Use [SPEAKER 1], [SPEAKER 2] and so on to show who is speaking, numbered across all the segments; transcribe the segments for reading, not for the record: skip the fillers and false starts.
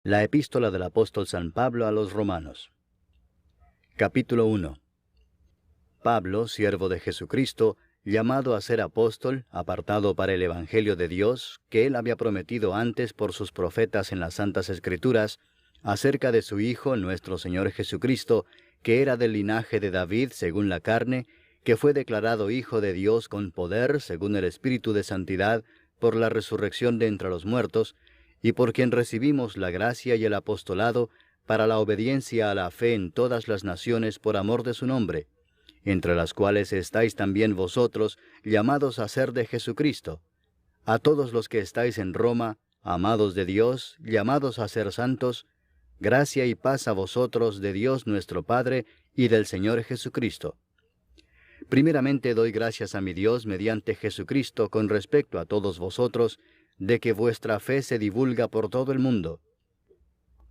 [SPEAKER 1] La epístola del apóstol San Pablo a los Romanos. Capítulo 1. Pablo, siervo de Jesucristo, llamado a ser apóstol, apartado para el Evangelio de Dios, que él había prometido antes por sus profetas en las Santas Escrituras, acerca de su Hijo, nuestro Señor Jesucristo, que era del linaje de David según la carne, que fue declarado Hijo de Dios con poder, según el Espíritu de Santidad, por la resurrección de entre los muertos, y por quien recibimos la gracia y el apostolado para la obediencia a la fe en todas las naciones por amor de su nombre, entre las cuales estáis también vosotros, llamados a ser de Jesucristo. A todos los que estáis en Roma, amados de Dios, llamados a ser santos, gracia y paz a vosotros de Dios nuestro Padre y del Señor Jesucristo. Primeramente doy gracias a mi Dios mediante Jesucristo con respecto a todos vosotros, de que vuestra fe se divulga por todo el mundo.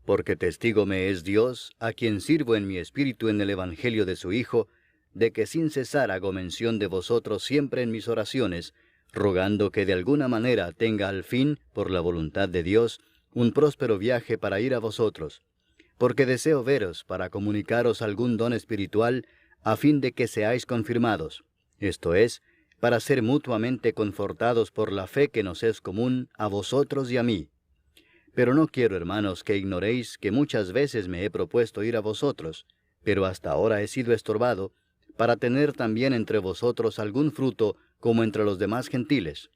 [SPEAKER 1] Porque testigo me es Dios, a quien sirvo en mi espíritu en el Evangelio de su Hijo, de que sin cesar hago mención de vosotros siempre en mis oraciones, rogando que de alguna manera tenga al fin, por la voluntad de Dios, un próspero viaje para ir a vosotros. Porque deseo veros para comunicaros algún don espiritual, a fin de que seáis confirmados, esto es, para ser mutuamente confortados por la fe que nos es común a vosotros y a mí. Pero no quiero, hermanos, que ignoréis que muchas veces me he propuesto ir a vosotros, pero hasta ahora he sido estorbado, para tener también entre vosotros algún fruto como entre los demás gentiles.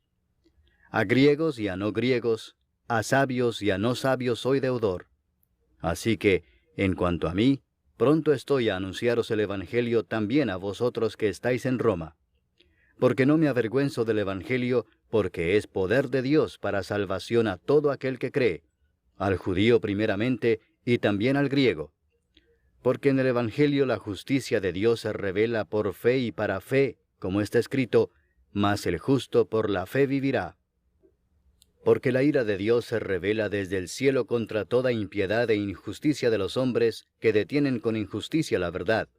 [SPEAKER 1] A griegos y a no griegos, a sabios y a no sabios soy deudor. Así que, en cuanto a mí, pronto estoy a anunciaros el Evangelio también a vosotros que estáis en Roma. Porque no me avergüenzo del Evangelio, porque es poder de Dios para salvación a todo aquel que cree, al judío primeramente y también al griego. Porque en el Evangelio la justicia de Dios se revela por fe y para fe, como está escrito, mas el justo por la fe vivirá. Porque la ira de Dios se revela desde el cielo contra toda impiedad e injusticia de los hombres que detienen con injusticia la verdad,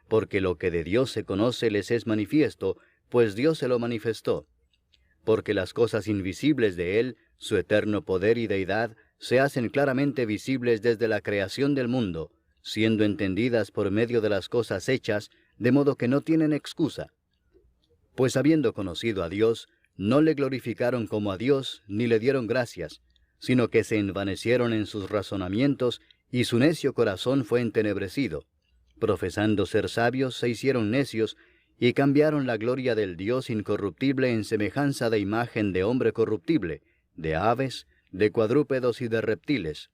[SPEAKER 1] porque lo que de Dios se conoce les es manifiesto, pues Dios se lo manifestó. Porque las cosas invisibles de Él, su eterno poder y deidad, se hacen claramente visibles desde la creación del mundo, siendo entendidas por medio de las cosas hechas, de modo que no tienen excusa. Pues habiendo conocido a Dios, no le glorificaron como a Dios, ni le dieron gracias, sino que se envanecieron en sus razonamientos, y su necio corazón fue entenebrecido. Profesando ser sabios, se hicieron necios, y cambiaron la gloria del Dios incorruptible en semejanza de imagen de hombre corruptible, de aves, de cuadrúpedos y de reptiles.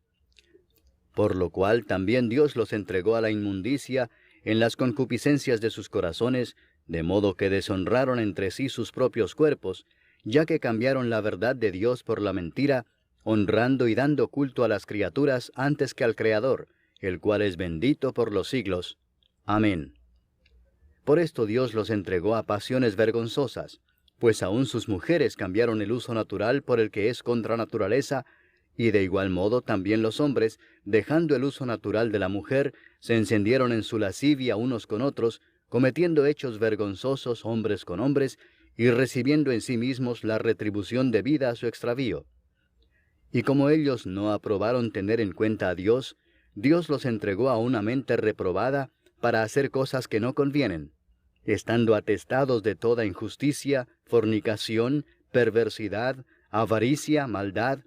[SPEAKER 1] Por lo cual también Dios los entregó a la inmundicia en las concupiscencias de sus corazones, de modo que deshonraron entre sí sus propios cuerpos, ya que cambiaron la verdad de Dios por la mentira, honrando y dando culto a las criaturas antes que al Creador, el cual es bendito por los siglos. Amén. Por esto Dios los entregó a pasiones vergonzosas, pues aun sus mujeres cambiaron el uso natural por el que es contra naturaleza, y de igual modo también los hombres, dejando el uso natural de la mujer, se encendieron en su lascivia unos con otros, cometiendo hechos vergonzosos hombres con hombres, y recibiendo en sí mismos la retribución debida a su extravío. Y como ellos no aprobaron tener en cuenta a Dios, Dios los entregó a una mente reprobada para hacer cosas que no convienen, estando atestados de toda injusticia, fornicación, perversidad, avaricia, maldad,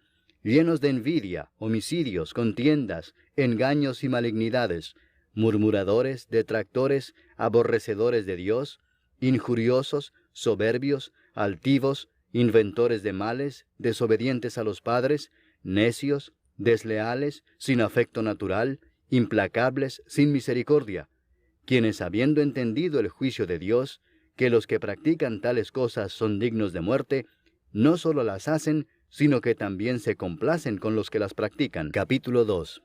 [SPEAKER 1] llenos de envidia, homicidios, contiendas, engaños y malignidades, murmuradores, detractores, aborrecedores de Dios, injuriosos, soberbios, altivos, inventores de males, desobedientes a los padres, necios, desleales, sin afecto natural, implacables, sin misericordia, quienes habiendo entendido el juicio de Dios, que los que practican tales cosas son dignos de muerte, no solo las hacen, sino que también se complacen con los que las practican. Capítulo 2.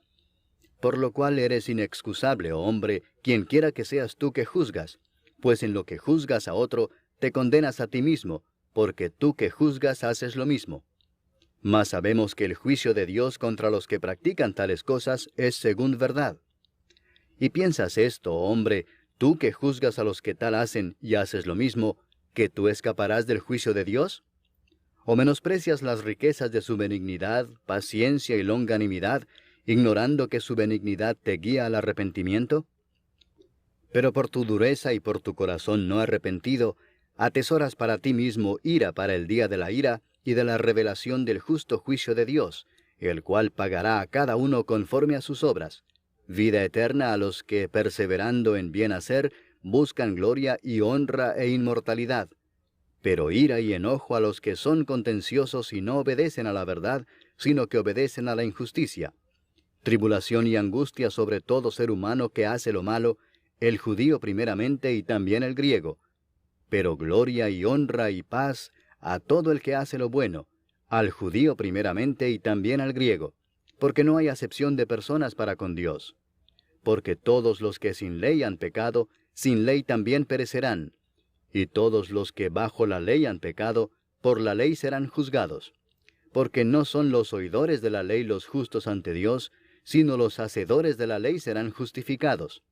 [SPEAKER 1] Por lo cual eres inexcusable, oh hombre, quien quiera que seas tú que juzgas, pues en lo que juzgas a otro, te condenas a ti mismo, porque tú que juzgas haces lo mismo. Mas sabemos que el juicio de Dios contra los que practican tales cosas es según verdad. ¿Y piensas esto, oh hombre, tú que juzgas a los que tal hacen y haces lo mismo, que tú escaparás del juicio de Dios? ¿O menosprecias las riquezas de su benignidad, paciencia y longanimidad, ignorando que su benignidad te guía al arrepentimiento? Pero por tu dureza y por tu corazón no arrepentido, atesoras para ti mismo ira para el día de la ira y de la revelación del justo juicio de Dios, el cual pagará a cada uno conforme a sus obras. Vida eterna a los que, perseverando en bien hacer, buscan gloria y honra e inmortalidad. Pero ira y enojo a los que son contenciosos y no obedecen a la verdad, sino que obedecen a la injusticia. Tribulación y angustia sobre todo ser humano que hace lo malo, el judío primeramente y también el griego. Pero gloria y honra y paz a todo el que hace lo bueno, al judío primeramente y también al griego, porque no hay acepción de personas para con Dios. Porque todos los que sin ley han pecado, sin ley también perecerán, y todos los que bajo la ley han pecado, por la ley serán juzgados. Porque no son los oidores de la ley los justos ante Dios, sino los hacedores de la ley serán justificados.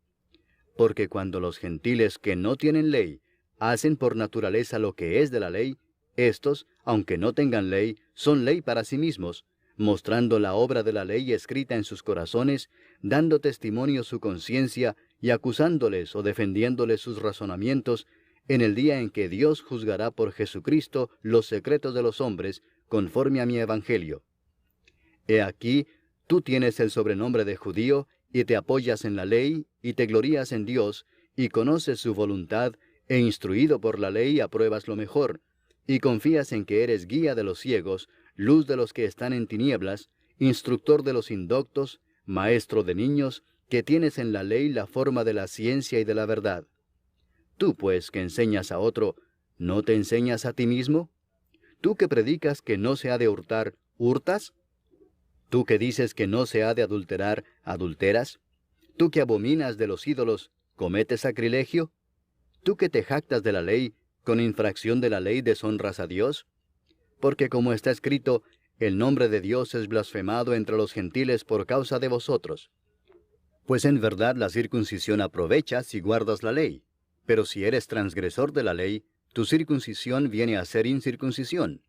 [SPEAKER 1] Porque cuando los gentiles que no tienen ley hacen por naturaleza lo que es de la ley, éstos, aunque no tengan ley, son ley para sí mismos, mostrando la obra de la ley escrita en sus corazones, dando testimonio su conciencia y acusándoles o defendiéndoles sus razonamientos, en el día en que Dios juzgará por Jesucristo los secretos de los hombres, conforme a mi evangelio. He aquí, tú tienes el sobrenombre de judío, y te apoyas en la ley, y te glorías en Dios, y conoces su voluntad, e instruido por la ley apruebas lo mejor, y confías en que eres guía de los ciegos, luz de los que están en tinieblas, instructor de los indoctos, maestro de niños, que tienes en la ley la forma de la ciencia y de la verdad. Tú, pues, que enseñas a otro, ¿no te enseñas a ti mismo? Tú que predicas que no se ha de hurtar, ¿hurtas? Tú que dices que no se ha de adulterar, ¿adulteras? Tú que abominas de los ídolos, ¿cometes sacrilegio? Tú que te jactas de la ley, ¿con infracción de la ley deshonras a Dios? Porque como está escrito, el nombre de Dios es blasfemado entre los gentiles por causa de vosotros. Pues en verdad la circuncisión aprovecha si guardas la ley. Pero si eres transgresor de la ley, tu circuncisión viene a ser incircuncisión.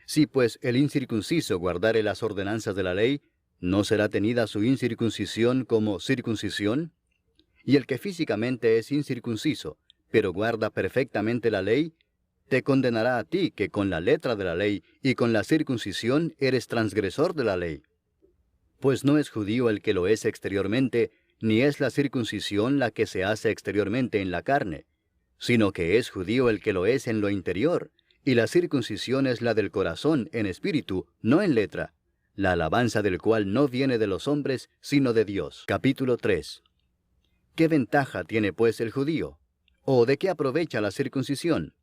[SPEAKER 1] Si pues el incircunciso guardare las ordenanzas de la ley, ¿no será tenida su incircuncisión como circuncisión? Y el que físicamente es incircunciso, pero guarda perfectamente la ley, te condenará a ti que con la letra de la ley y con la circuncisión eres transgresor de la ley. Pues no es judío el que lo es exteriormente, ni es la circuncisión la que se hace exteriormente en la carne, sino que es judío el que lo es en lo interior, y la circuncisión es la del corazón en espíritu, no en letra, la alabanza del cual no viene de los hombres, sino de Dios. Capítulo 3. ¿Qué ventaja tiene pues el judío? ¿O de qué aprovecha la circuncisión?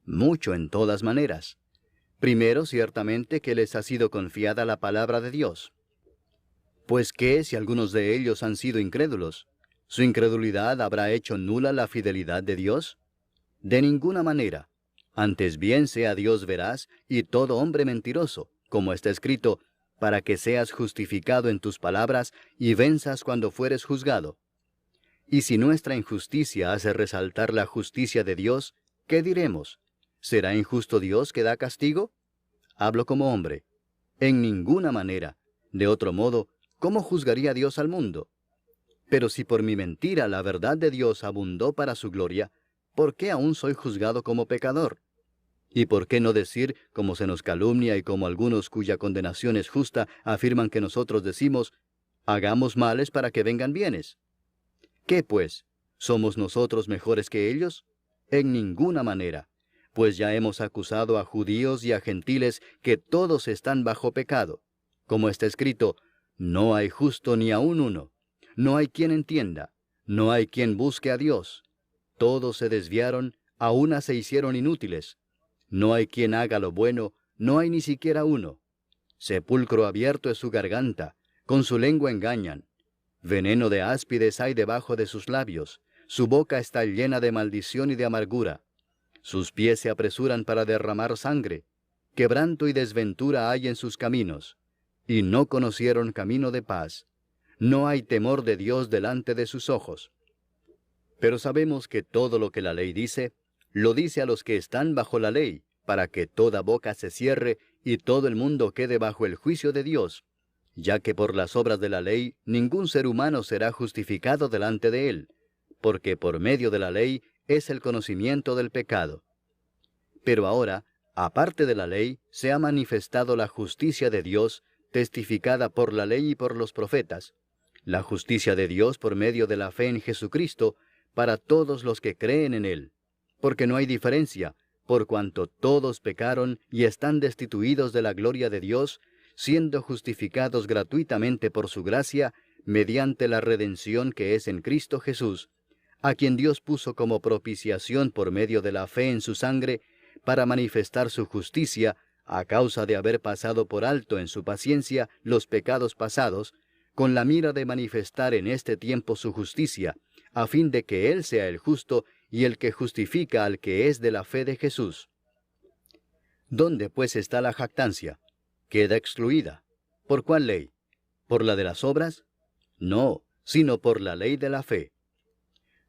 [SPEAKER 1] Mucho en todas maneras. Primero, ciertamente que les ha sido confiada la palabra de Dios. Pues ¿qué si algunos de ellos han sido incrédulos? ¿Su incredulidad habrá hecho nula la fidelidad de Dios? De ninguna manera. Antes bien sea Dios veraz y todo hombre mentiroso, como está escrito, para que seas justificado en tus palabras y venzas cuando fueres juzgado. Y si nuestra injusticia hace resaltar la justicia de Dios, ¿qué diremos? ¿Será injusto Dios que da castigo? Hablo como hombre. En ninguna manera. De otro modo, ¿cómo juzgaría Dios al mundo? Pero si por mi mentira la verdad de Dios abundó para su gloria, ¿por qué aún soy juzgado como pecador? ¿Y por qué no decir, como se nos calumnia y como algunos cuya condenación es justa afirman que nosotros decimos, hagamos males para que vengan bienes? ¿Qué pues? ¿Somos nosotros mejores que ellos? En ninguna manera, pues ya hemos acusado a judíos y a gentiles que todos están bajo pecado. Como está escrito, no hay justo ni aun uno, no hay quien entienda, no hay quien busque a Dios. Todos se desviaron, a una se hicieron inútiles. No hay quien haga lo bueno, no hay ni siquiera uno. Sepulcro abierto es su garganta, con su lengua engañan. Veneno de áspides hay debajo de sus labios, su boca está llena de maldición y de amargura. Sus pies se apresuran para derramar sangre, quebranto y desventura hay en sus caminos, y no conocieron camino de paz. No hay temor de Dios delante de sus ojos. Pero sabemos que todo lo que la ley dice, lo dice a los que están bajo la ley, para que toda boca se cierre y todo el mundo quede bajo el juicio de Dios. ya que por las obras de la ley ningún ser humano será justificado delante de él, porque por medio de la ley es el conocimiento del pecado. Pero ahora, aparte de la ley, se ha manifestado la justicia de Dios, testificada por la ley y por los profetas, la justicia de Dios por medio de la fe en Jesucristo, para todos los que creen en Él, porque no hay diferencia, por cuanto todos pecaron y están destituidos de la gloria de Dios, siendo justificados gratuitamente por su gracia, mediante la redención que es en Cristo Jesús, a quien Dios puso como propiciación por medio de la fe en su sangre, para manifestar su justicia, a causa de haber pasado por alto en su paciencia los pecados pasados, con la mira de manifestar en este tiempo su justicia, a fin de que Él sea el justo y el que justifica al que es de la fe de Jesús. ¿Dónde pues está la jactancia? Queda excluida. ¿Por cuál ley? ¿Por la de las obras? No, sino por la ley de la fe.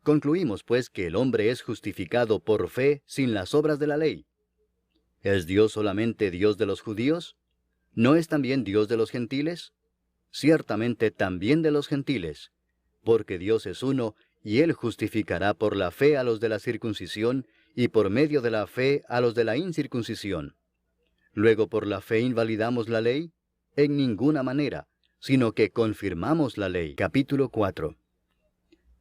[SPEAKER 1] Concluimos pues que el hombre es justificado por fe sin las obras de la ley. ¿Es Dios solamente Dios de los judíos? ¿No es también Dios de los gentiles? Ciertamente también de los gentiles, porque Dios es uno, y Él justificará por la fe a los de la circuncisión, y por medio de la fe a los de la incircuncisión. Luego, ¿por la fe invalidamos la ley? En ninguna manera, sino que confirmamos la ley. Capítulo 4.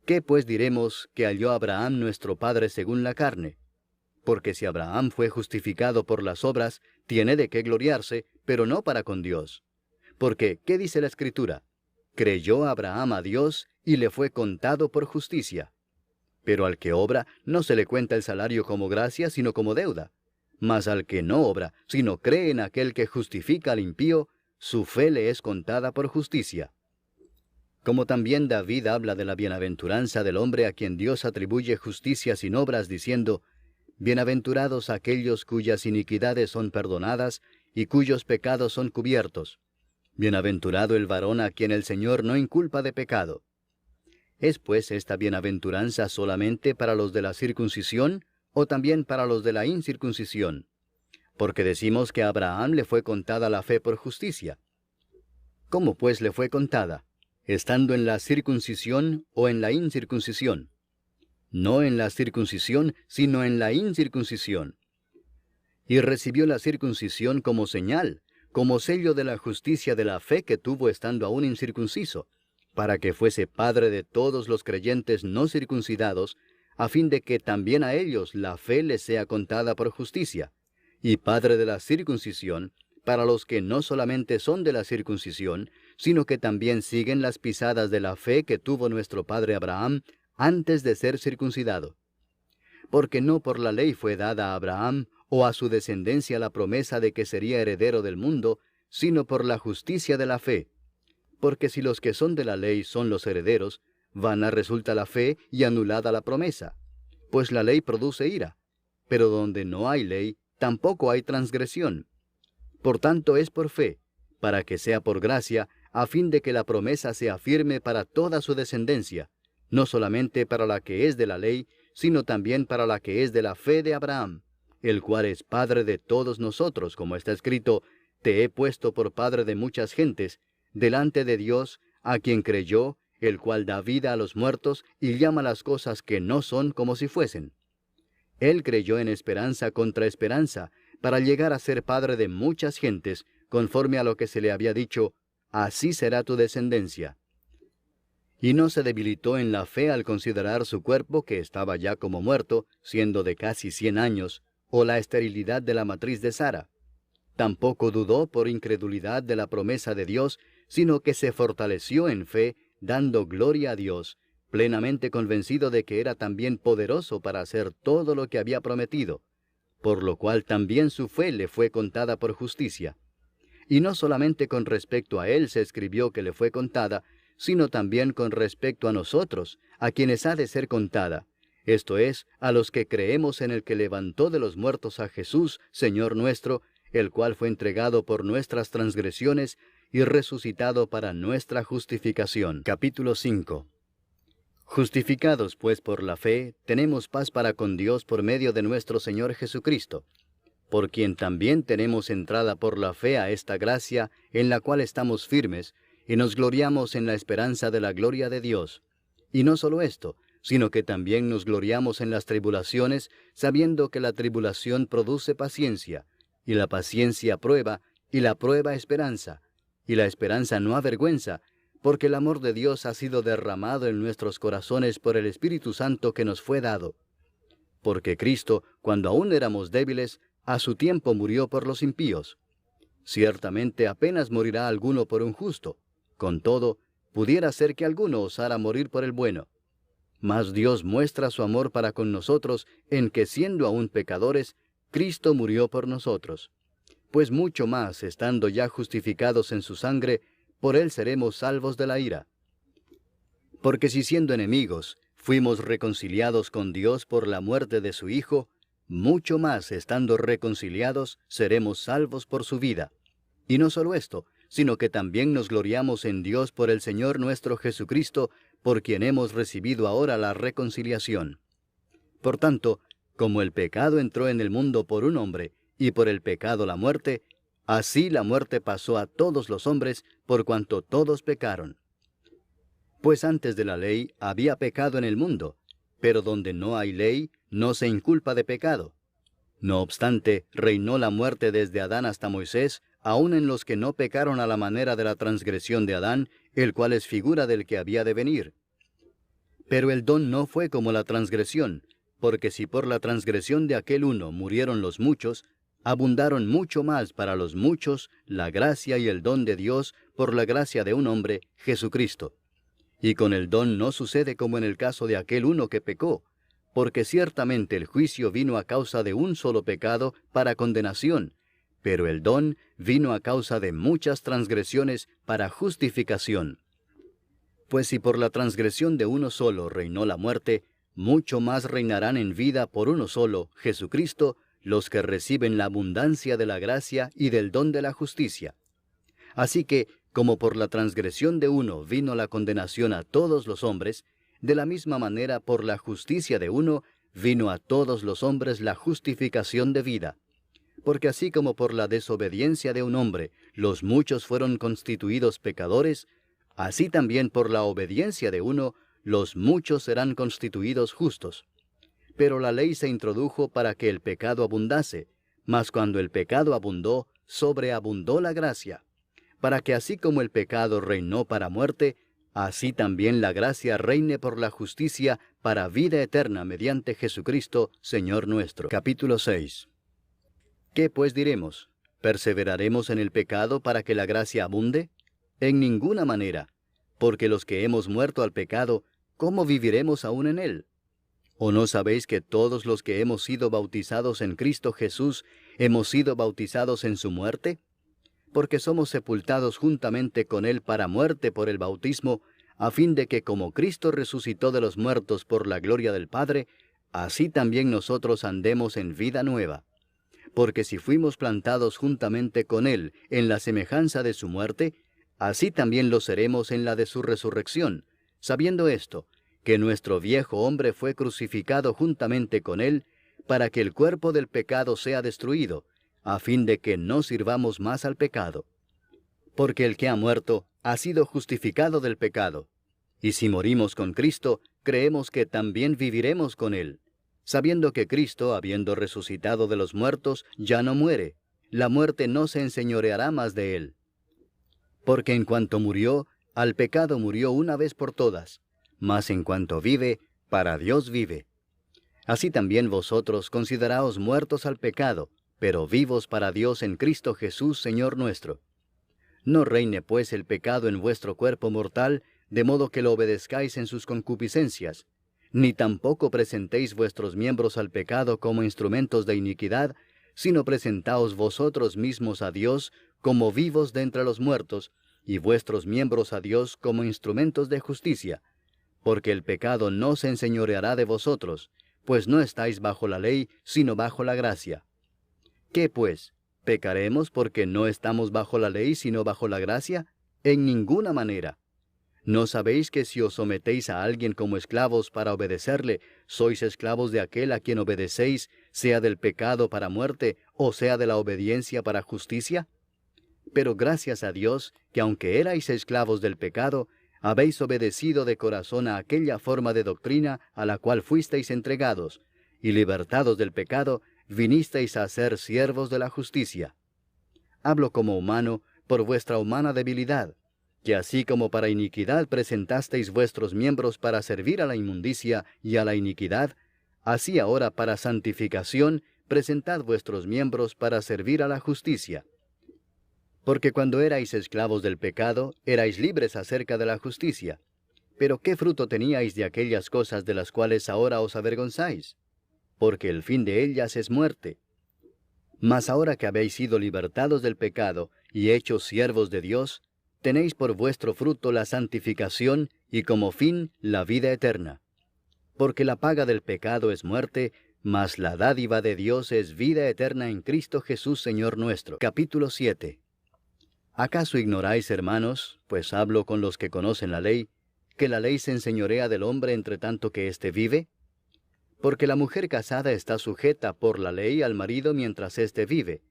[SPEAKER 1] ¿Qué pues diremos que halló Abraham nuestro padre según la carne? Porque si Abraham fue justificado por las obras, tiene de qué gloriarse, pero no para con Dios. Porque, ¿qué dice la Escritura? Creyó Abraham a Dios, y le fue contado por justicia. Pero al que obra, no se le cuenta el salario como gracia, sino como deuda. Mas al que no obra, sino cree en aquel que justifica al impío, su fe le es contada por justicia. Como también David habla de la bienaventuranza del hombre a quien Dios atribuye justicia sin obras, diciendo, «Bienaventurados aquellos cuyas iniquidades son perdonadas, y cuyos pecados son cubiertos. Bienaventurado el varón a quien el Señor no inculpa de pecado». ¿Es pues esta bienaventuranza solamente para los de la circuncisión, o también para los de la incircuncisión? Porque decimos que a Abraham le fue contada la fe por justicia. ¿Cómo pues le fue contada? ¿Estando en la circuncisión o en la incircuncisión? No en la circuncisión, sino en la incircuncisión. Y recibió la circuncisión como señal, como sello de la justicia de la fe que tuvo estando aún incircunciso, para que fuese padre de todos los creyentes no circuncidados, a fin de que también a ellos la fe les sea contada por justicia, y padre de la circuncisión, para los que no solamente son de la circuncisión, sino que también siguen las pisadas de la fe que tuvo nuestro padre Abraham antes de ser circuncidado. Porque no por la ley fue dada a Abraham o a su descendencia la promesa de que sería heredero del mundo, sino por la justicia de la fe. Porque si los que son de la ley son los herederos, vana resulta la fe y anulada la promesa. Pues la ley produce ira, pero donde no hay ley, tampoco hay transgresión. Por tanto es por fe, para que sea por gracia, a fin de que la promesa sea firme para toda su descendencia, no solamente para la que es de la ley, sino también para la que es de la fe de Abraham, el cual es padre de todos nosotros, como está escrito, «Te he puesto por padre de muchas gentes», delante de Dios, a quien creyó, el cual da vida a los muertos y llama las cosas que no son como si fuesen. Él creyó en esperanza contra esperanza, para llegar a ser padre de muchas gentes, conforme a lo que se le había dicho, «Así será tu descendencia». Y no se debilitó en la fe al considerar su cuerpo, que estaba ya como muerto, siendo de casi 100 años, o la esterilidad de la matriz de Sara. Tampoco dudó por incredulidad de la promesa de Dios, sino que se fortaleció en fe, dando gloria a Dios, plenamente convencido de que era también poderoso para hacer todo lo que había prometido, por lo cual también su fe le fue contada por justicia. Y no solamente con respecto a él se escribió que le fue contada, sino también con respecto a nosotros, a quienes ha de ser contada, esto es, a los que creemos en el que levantó de los muertos a Jesús, Señor nuestro, el cual fue entregado por nuestras transgresiones y resucitado para nuestra justificación. Capítulo 5. Justificados pues por la fe, tenemos paz para con Dios por medio de nuestro Señor Jesucristo, por quien también tenemos entrada por la fe a esta gracia, en la cual estamos firmes, y nos gloriamos en la esperanza de la gloria de Dios. Y no solo esto, sino que también nos gloriamos en las tribulaciones, sabiendo que la tribulación produce paciencia, y la paciencia prueba, y la prueba esperanza, y la esperanza no avergüenza, porque el amor de Dios ha sido derramado en nuestros corazones por el Espíritu Santo que nos fue dado. Porque Cristo, cuando aún éramos débiles, a su tiempo murió por los impíos. Ciertamente apenas morirá alguno por un justo. Con todo, pudiera ser que alguno osara morir por el bueno. Mas Dios muestra su amor para con nosotros en que, siendo aún pecadores, Cristo murió por nosotros. Pues mucho más, estando ya justificados en su sangre, por él seremos salvos de la ira. Porque si siendo enemigos, fuimos reconciliados con Dios por la muerte de su Hijo, mucho más, estando reconciliados, seremos salvos por su vida. Y no solo esto, sino que también nos gloriamos en Dios por el Señor nuestro Jesucristo, por quien hemos recibido ahora la reconciliación. Por tanto, como el pecado entró en el mundo por un hombre, y por el pecado la muerte, así la muerte pasó a todos los hombres, por cuanto todos pecaron. Pues antes de la ley había pecado en el mundo, pero donde no hay ley, no se inculpa de pecado. No obstante, reinó la muerte desde Adán hasta Moisés, aun en los que no pecaron a la manera de la transgresión de Adán, el cual es figura del que había de venir. Pero el don no fue como la transgresión, porque si por la transgresión de aquel uno murieron los muchos, abundaron mucho más para los muchos la gracia y el don de Dios por la gracia de un hombre, Jesucristo. Y con el don no sucede como en el caso de aquel uno que pecó, porque ciertamente el juicio vino a causa de un solo pecado para condenación, pero el don vino a causa de muchas transgresiones para justificación. Pues si por la transgresión de uno solo reinó la muerte, mucho más reinarán en vida por uno solo, Jesucristo, los que reciben la abundancia de la gracia y del don de la justicia. Así que, como por la transgresión de uno vino la condenación a todos los hombres, de la misma manera por la justicia de uno vino a todos los hombres la justificación de vida. Porque así como por la desobediencia de un hombre los muchos fueron constituidos pecadores, así también por la obediencia de uno los muchos serán constituidos justos. Pero la ley se introdujo para que el pecado abundase, mas cuando el pecado abundó, sobreabundó la gracia, para que así como el pecado reinó para muerte, así también la gracia reine por la justicia para vida eterna mediante Jesucristo, Señor nuestro. Capítulo 6. ¿Qué pues diremos? ¿Perseveraremos en el pecado para que la gracia abunde? En ninguna manera, porque los que hemos muerto al pecado, ¿cómo viviremos aún en él? ¿O no sabéis que todos los que hemos sido bautizados en Cristo Jesús, hemos sido bautizados en su muerte? Porque somos sepultados juntamente con él para muerte por el bautismo, a fin de que como Cristo resucitó de los muertos por la gloria del Padre, así también nosotros andemos en vida nueva. Porque si fuimos plantados juntamente con él en la semejanza de su muerte, así también lo seremos en la de su resurrección, sabiendo esto, que nuestro viejo hombre fue crucificado juntamente con él, para que el cuerpo del pecado sea destruido, a fin de que no sirvamos más al pecado. Porque el que ha muerto ha sido justificado del pecado. Y si morimos con Cristo, creemos que también viviremos con él, sabiendo que Cristo, habiendo resucitado de los muertos, ya no muere. La muerte no se enseñoreará más de él. Porque en cuanto murió, al pecado murió una vez por todas, mas en cuanto vive, para Dios vive. Así también vosotros consideraos muertos al pecado, pero vivos para Dios en Cristo Jesús, Señor nuestro. No reine pues el pecado en vuestro cuerpo mortal, de modo que lo obedezcáis en sus concupiscencias, ni tampoco presentéis vuestros miembros al pecado como instrumentos de iniquidad, sino presentaos vosotros mismos a Dios como vivos de entre los muertos, y vuestros miembros a Dios como instrumentos de justicia. Porque el pecado no se enseñoreará de vosotros, pues no estáis bajo la ley, sino bajo la gracia. ¿Qué pues? ¿Pecaremos porque no estamos bajo la ley, sino bajo la gracia? En ninguna manera. ¿No sabéis que si os sometéis a alguien como esclavos para obedecerle, sois esclavos de aquel a quien obedecéis, sea del pecado para muerte, o sea de la obediencia para justicia? Pero gracias a Dios, que aunque erais esclavos del pecado, habéis obedecido de corazón a aquella forma de doctrina a la cual fuisteis entregados, y libertados del pecado, vinisteis a ser siervos de la justicia. Hablo como humano, por vuestra humana debilidad, que así como para iniquidad presentasteis vuestros miembros para servir a la inmundicia y a la iniquidad, así ahora para santificación presentad vuestros miembros para servir a la justicia. Porque cuando erais esclavos del pecado, erais libres acerca de la justicia. Pero ¿qué fruto teníais de aquellas cosas de las cuales ahora os avergonzáis? Porque el fin de ellas es muerte. Mas ahora que habéis sido libertados del pecado y hechos siervos de Dios, tenéis por vuestro fruto la santificación y como fin la vida eterna. Porque la paga del pecado es muerte, mas la dádiva de Dios es vida eterna en Cristo Jesús Señor nuestro. Capítulo 7. ¿Acaso ignoráis, hermanos, pues hablo con los que conocen la ley, que la ley se enseñorea del hombre entre tanto que éste vive? Porque la mujer casada está sujeta por la ley al marido mientras éste vive,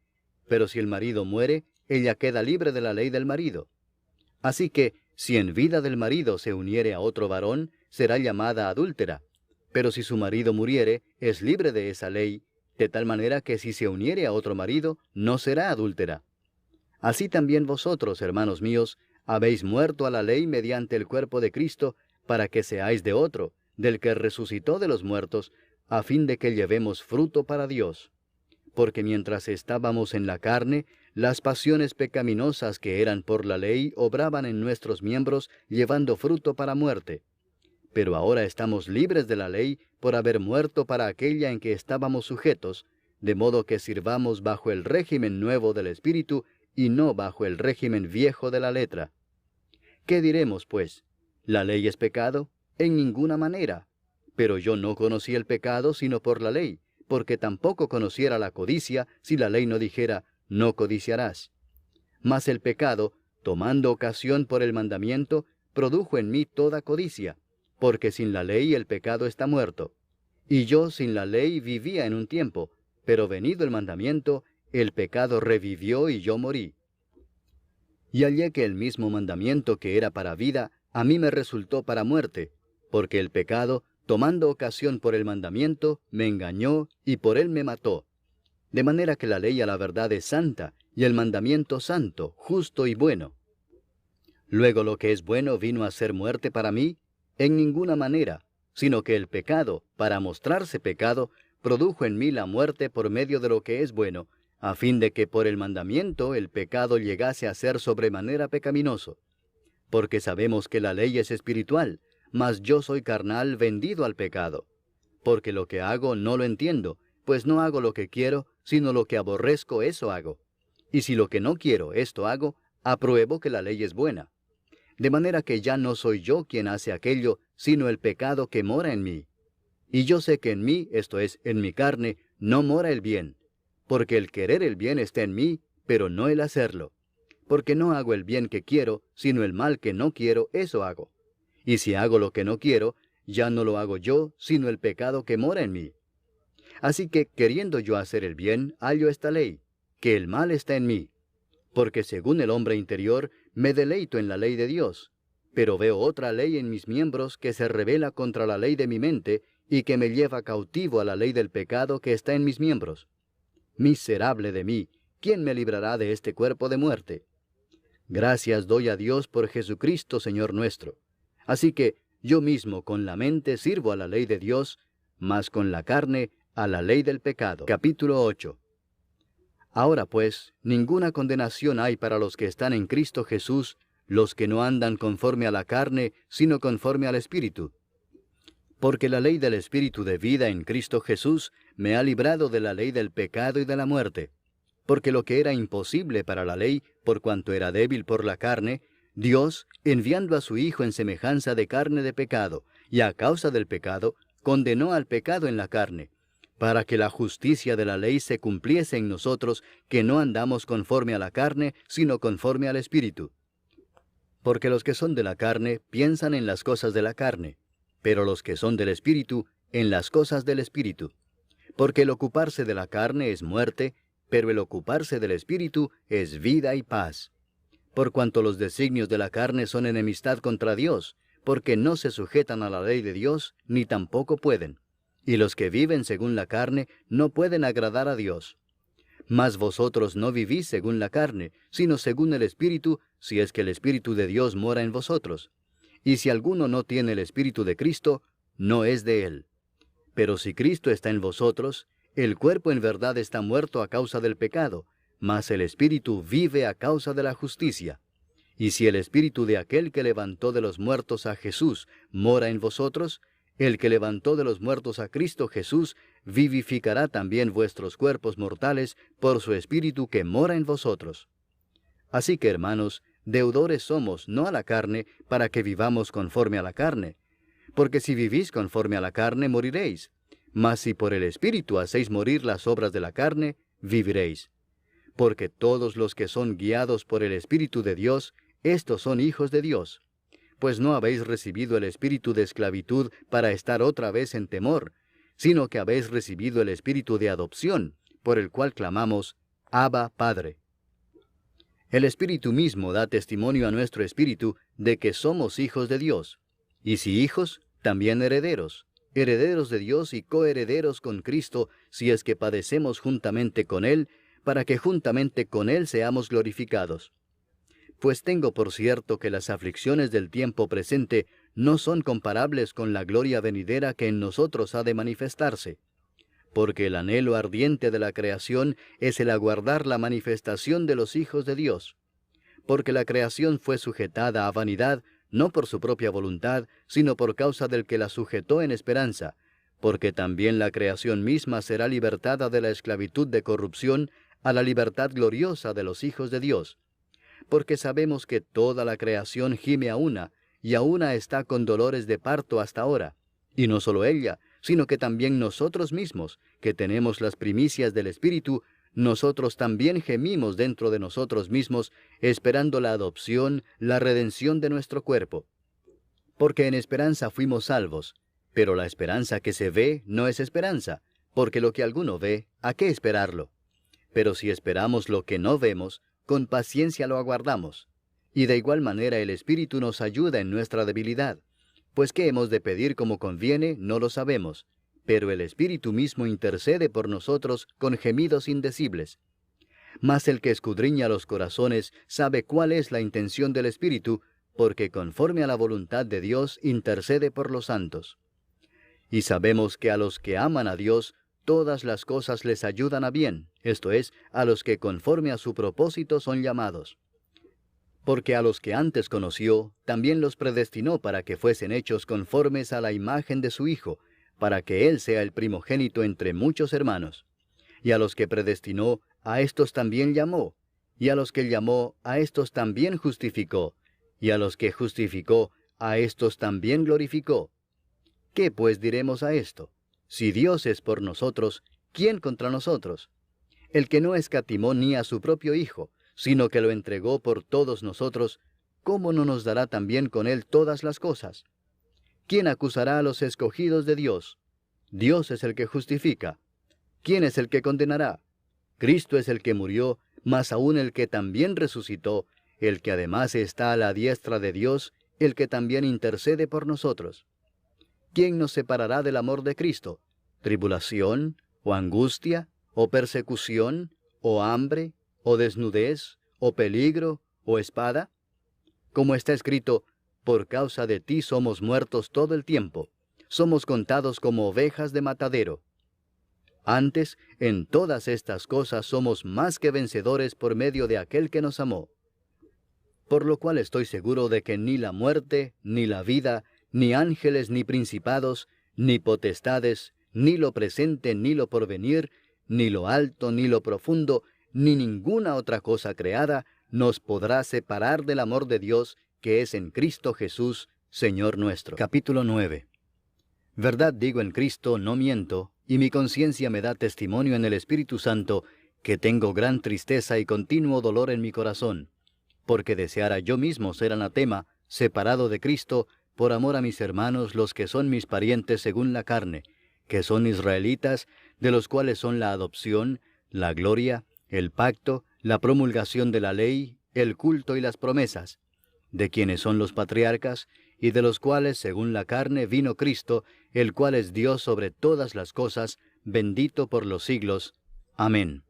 [SPEAKER 1] pero si el marido muere, ella queda libre de la ley del marido. Así que, si en vida del marido se uniere a otro varón, será llamada adúltera, pero si su marido muriere, es libre de esa ley, de tal manera que si se uniere a otro marido, no será adúltera. Así también vosotros, hermanos míos, habéis muerto a la ley mediante el cuerpo de Cristo, para que seáis de otro, del que resucitó de los muertos, a fin de que llevemos fruto para Dios. Porque mientras estábamos en la carne, las pasiones pecaminosas que eran por la ley obraban en nuestros miembros, llevando fruto para muerte. Pero ahora estamos libres de la ley por haber muerto para aquella en que estábamos sujetos, de modo que sirvamos bajo el régimen nuevo del Espíritu y no bajo el régimen viejo de la letra. ¿Qué diremos, pues? ¿La ley es pecado? En ninguna manera. Pero yo no conocí el pecado sino por la ley, porque tampoco conociera la codicia si la ley no dijera, no codiciarás. Mas el pecado, tomando ocasión por el mandamiento, produjo en mí toda codicia, porque sin la ley el pecado está muerto. Y yo sin la ley vivía en un tiempo, pero venido el mandamiento, el pecado revivió y yo morí. Y hallé que el mismo mandamiento que era para vida, a mí me resultó para muerte, porque el pecado, tomando ocasión por el mandamiento, me engañó y por él me mató. De manera que la ley a la verdad es santa, y el mandamiento santo, justo y bueno. Luego lo que es bueno vino a ser muerte para mí, en ninguna manera, sino que el pecado, para mostrarse pecado, produjo en mí la muerte por medio de lo que es bueno, a fin de que por el mandamiento el pecado llegase a ser sobremanera pecaminoso. Porque sabemos que la ley es espiritual, mas yo soy carnal vendido al pecado. Porque lo que hago no lo entiendo, pues no hago lo que quiero, sino lo que aborrezco eso hago. Y si lo que no quiero esto hago, apruebo que la ley es buena. De manera que ya no soy yo quien hace aquello, sino el pecado que mora en mí. Y yo sé que en mí, esto es, en mi carne, no mora el bien. Porque el querer el bien está en mí, pero no el hacerlo. Porque no hago el bien que quiero, sino el mal que no quiero, eso hago. Y si hago lo que no quiero, ya no lo hago yo, sino el pecado que mora en mí. Así que, queriendo yo hacer el bien, hallo esta ley, que el mal está en mí. Porque según el hombre interior, me deleito en la ley de Dios. Pero veo otra ley en mis miembros que se rebela contra la ley de mi mente, y que me lleva cautivo a la ley del pecado que está en mis miembros. Miserable de mí, ¿quién me librará de este cuerpo de muerte? Gracias doy a Dios por Jesucristo, Señor nuestro. Así que yo mismo con la mente sirvo a la ley de Dios, mas con la carne a la ley del pecado. Capítulo 8. Ahora pues, ninguna condenación hay para los que están en Cristo Jesús, los que no andan conforme a la carne, sino conforme al Espíritu. Porque la ley del Espíritu de vida en Cristo Jesús me ha librado de la ley del pecado y de la muerte. Porque lo que era imposible para la ley, por cuanto era débil por la carne, Dios, enviando a su Hijo en semejanza de carne de pecado, y a causa del pecado, condenó al pecado en la carne, para que la justicia de la ley se cumpliese en nosotros, que no andamos conforme a la carne, sino conforme al Espíritu. Porque los que son de la carne piensan en las cosas de la carne, pero los que son del Espíritu en las cosas del Espíritu. Porque el ocuparse de la carne es muerte, pero el ocuparse del Espíritu es vida y paz. Por cuanto los designios de la carne son enemistad contra Dios, porque no se sujetan a la ley de Dios, ni tampoco pueden. Y los que viven según la carne no pueden agradar a Dios. Mas vosotros no vivís según la carne, sino según el Espíritu, si es que el Espíritu de Dios mora en vosotros. Y si alguno no tiene el Espíritu de Cristo, no es de él. Pero si Cristo está en vosotros, el cuerpo en verdad está muerto a causa del pecado, mas el Espíritu vive a causa de la justicia. Y si el Espíritu de aquel que levantó de los muertos a Jesús mora en vosotros, el que levantó de los muertos a Cristo Jesús vivificará también vuestros cuerpos mortales por su Espíritu que mora en vosotros. Así que, hermanos, deudores somos, no a la carne, para que vivamos conforme a la carne. Porque si vivís conforme a la carne, moriréis. Mas si por el Espíritu hacéis morir las obras de la carne, viviréis. Porque todos los que son guiados por el Espíritu de Dios, estos son hijos de Dios. Pues no habéis recibido el espíritu de esclavitud para estar otra vez en temor, sino que habéis recibido el espíritu de adopción, por el cual clamamos, Abba, Padre. El Espíritu mismo da testimonio a nuestro espíritu de que somos hijos de Dios. Y si hijos, también herederos, herederos de Dios y coherederos con Cristo, si es que padecemos juntamente con Él, para que juntamente con Él seamos glorificados. Pues tengo por cierto que las aflicciones del tiempo presente no son comparables con la gloria venidera que en nosotros ha de manifestarse. Porque el anhelo ardiente de la creación es el aguardar la manifestación de los hijos de Dios. Porque la creación fue sujetada a vanidad, no por su propia voluntad, sino por causa del que la sujetó en esperanza, porque también la creación misma será libertada de la esclavitud de corrupción a la libertad gloriosa de los hijos de Dios. Porque sabemos que toda la creación gime a una, y a una está con dolores de parto hasta ahora. Y no solo ella, sino que también nosotros mismos, que tenemos las primicias del Espíritu, nosotros también gemimos dentro de nosotros mismos, esperando la adopción, la redención de nuestro cuerpo. Porque en esperanza fuimos salvos, pero la esperanza que se ve no es esperanza, porque lo que alguno ve, ¿a qué esperarlo? Pero si esperamos lo que no vemos, con paciencia lo aguardamos. Y de igual manera el Espíritu nos ayuda en nuestra debilidad. Pues qué hemos de pedir como conviene, no lo sabemos. Pero el Espíritu mismo intercede por nosotros con gemidos indecibles. Mas el que escudriña los corazones sabe cuál es la intención del Espíritu, porque conforme a la voluntad de Dios intercede por los santos. Y sabemos que a los que aman a Dios, todas las cosas les ayudan a bien, esto es, a los que conforme a su propósito son llamados. Porque a los que antes conoció, también los predestinó para que fuesen hechos conformes a la imagen de su Hijo, para que Él sea el primogénito entre muchos hermanos. Y a los que predestinó, a éstos también llamó, y a los que llamó, a éstos también justificó, y a los que justificó, a éstos también glorificó. ¿Qué pues diremos a esto? Si Dios es por nosotros, ¿quién contra nosotros? El que no escatimó ni a su propio Hijo, sino que lo entregó por todos nosotros, ¿cómo no nos dará también con Él todas las cosas? ¿Quién acusará a los escogidos de Dios? Dios es el que justifica. ¿Quién es el que condenará? Cristo es el que murió, mas aún el que también resucitó, el que además está a la diestra de Dios, el que también intercede por nosotros. ¿Quién nos separará del amor de Cristo? ¿Tribulación, o angustia, o persecución, o hambre, o desnudez, o peligro, o espada? Como está escrito, por causa de ti somos muertos todo el tiempo, somos contados como ovejas de matadero. Antes, en todas estas cosas somos más que vencedores por medio de aquel que nos amó. Por lo cual estoy seguro de que ni la muerte, ni la vida, ni ángeles, ni principados, ni potestades, ni lo presente, ni lo porvenir, ni lo alto, ni lo profundo, ni ninguna otra cosa creada, nos podrá separar del amor de Dios, que es en Cristo Jesús, Señor nuestro. Capítulo 9. Verdad digo en Cristo, no miento, y mi conciencia me da testimonio en el Espíritu Santo, que tengo gran tristeza y continuo dolor en mi corazón. porque deseara yo mismo ser anatema, separado de Cristo, por amor a mis hermanos, los que son mis parientes según la carne, que son israelitas, de los cuales son la adopción, la gloria, el pacto, la promulgación de la ley, el culto y las promesas, de quienes son los patriarcas, y de los cuales, según la carne, vino Cristo, el cual es Dios sobre todas las cosas, bendito por los siglos. Amén.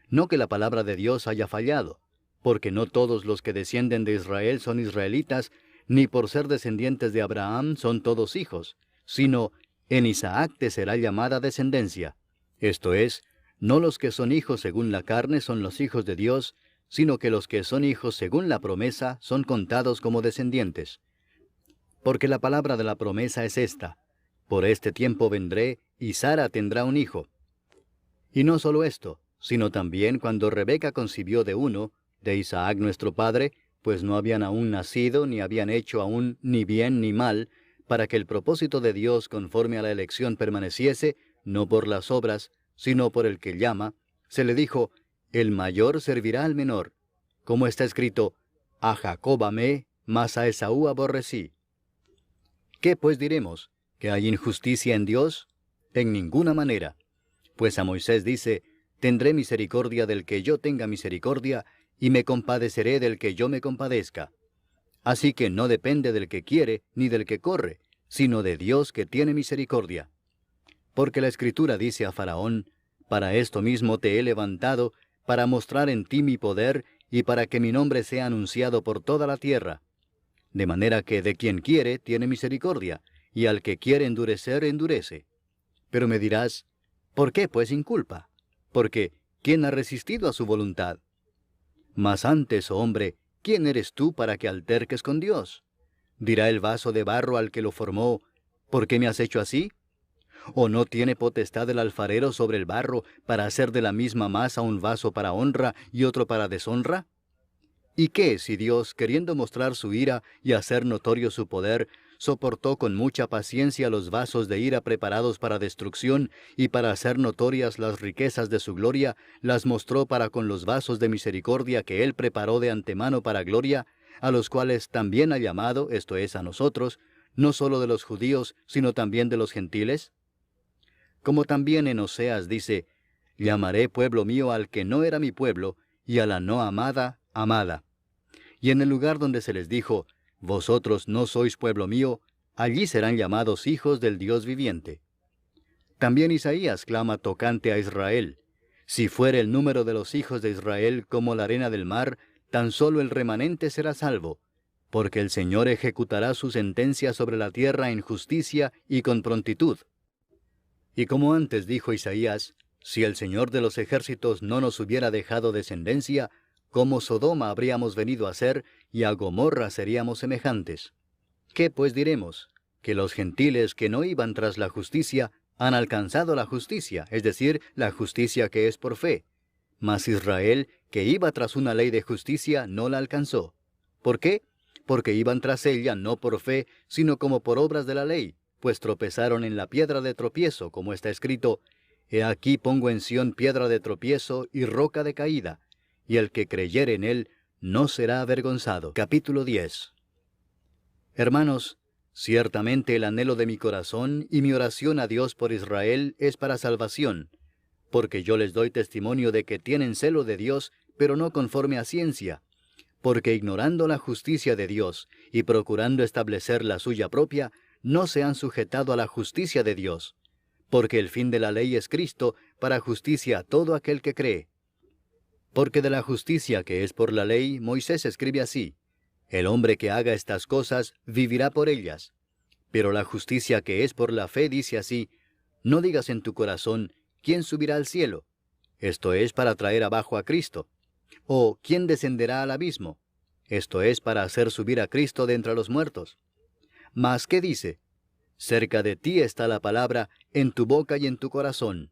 [SPEAKER 1] No que la palabra de Dios haya fallado, porque no todos los que descienden de Israel son israelitas, ni por ser descendientes de Abraham son todos hijos, sino en Isaac te será llamada descendencia. Esto es, no los que son hijos según la carne son los hijos de Dios, sino que los que son hijos según la promesa son contados como descendientes. Porque la palabra de la promesa es esta: por este tiempo vendré, y Sara tendrá un hijo. Y no solo esto, sino también cuando Rebeca concibió de uno, de Isaac nuestro padre, pues no habían aún nacido, ni habían hecho aún ni bien ni mal, para que el propósito de Dios conforme a la elección permaneciese, no por las obras, sino por el que llama, se le dijo: el mayor servirá al menor. Como está escrito: a Jacob amé, mas a Esaú aborrecí. ¿Qué pues diremos? ¿Que hay injusticia en Dios? En ninguna manera. Pues a Moisés dice: tendré misericordia del que yo tenga misericordia, y me compadeceré del que yo me compadezca. Así que no depende del que quiere, ni del que corre, sino de Dios que tiene misericordia. Porque la Escritura dice a Faraón: para esto mismo te he levantado, para mostrar en ti mi poder, y para que mi nombre sea anunciado por toda la tierra. De manera que de quien quiere tiene misericordia, y al que quiere endurecer, endurece. Pero me dirás: ¿por qué pues inculpa? Porque ¿quién ha resistido a su voluntad? Mas antes, oh hombre, ¿quién eres tú para que alterques con Dios? ¿Dirá el vaso de barro al que lo formó: ¿por qué me has hecho así? ¿O no tiene potestad el alfarero sobre el barro para hacer de la misma masa un vaso para honra y otro para deshonra? ¿Y qué si Dios, queriendo mostrar su ira y hacer notorio su poder, soportó con mucha paciencia los vasos de ira preparados para destrucción, y para hacer notorias las riquezas de su gloria, las mostró para con los vasos de misericordia que Él preparó de antemano para gloria, a los cuales también ha llamado, esto es, a nosotros, no solo de los judíos, sino también de los gentiles? Como también en Oseas dice: llamaré pueblo mío al que no era mi pueblo, y a la no amada, amada. Y en el lugar donde se les dijo: vosotros no sois pueblo mío, allí serán llamados hijos del Dios viviente. También Isaías clama tocante a Israel: si fuere el número de los hijos de Israel como la arena del mar, tan solo el remanente será salvo, porque el Señor ejecutará su sentencia sobre la tierra en justicia y con prontitud. Y como antes dijo Isaías: si el Señor de los ejércitos no nos hubiera dejado descendencia, como Sodoma habríamos venido a ser, y a Gomorra seríamos semejantes. ¿Qué pues diremos? Que los gentiles que no iban tras la justicia han alcanzado la justicia, es decir, la justicia que es por fe. Mas Israel, que iba tras una ley de justicia, no la alcanzó. ¿Por qué? Porque iban tras ella no por fe, sino como por obras de la ley, pues tropezaron en la piedra de tropiezo, como está escrito: he aquí pongo en Sión piedra de tropiezo y roca de caída, y el que creyere en él no será avergonzado. Capítulo 10. Hermanos, ciertamente el anhelo de mi corazón y mi oración a Dios por Israel es para salvación, porque yo les doy testimonio de que tienen celo de Dios, pero no conforme a ciencia, porque ignorando la justicia de Dios y procurando establecer la suya propia, no se han sujetado a la justicia de Dios, porque el fin de la ley es Cristo, para justicia a todo aquel que cree. Porque de la justicia que es por la ley, Moisés escribe así: el hombre que haga estas cosas vivirá por ellas. Pero la justicia que es por la fe dice así: no digas en tu corazón: ¿quién subirá al cielo? Esto es, para traer abajo a Cristo. O ¿quién descenderá al abismo? Esto es, para hacer subir a Cristo de entre los muertos. Mas ¿qué dice? Cerca de ti está la palabra, en tu boca y en tu corazón.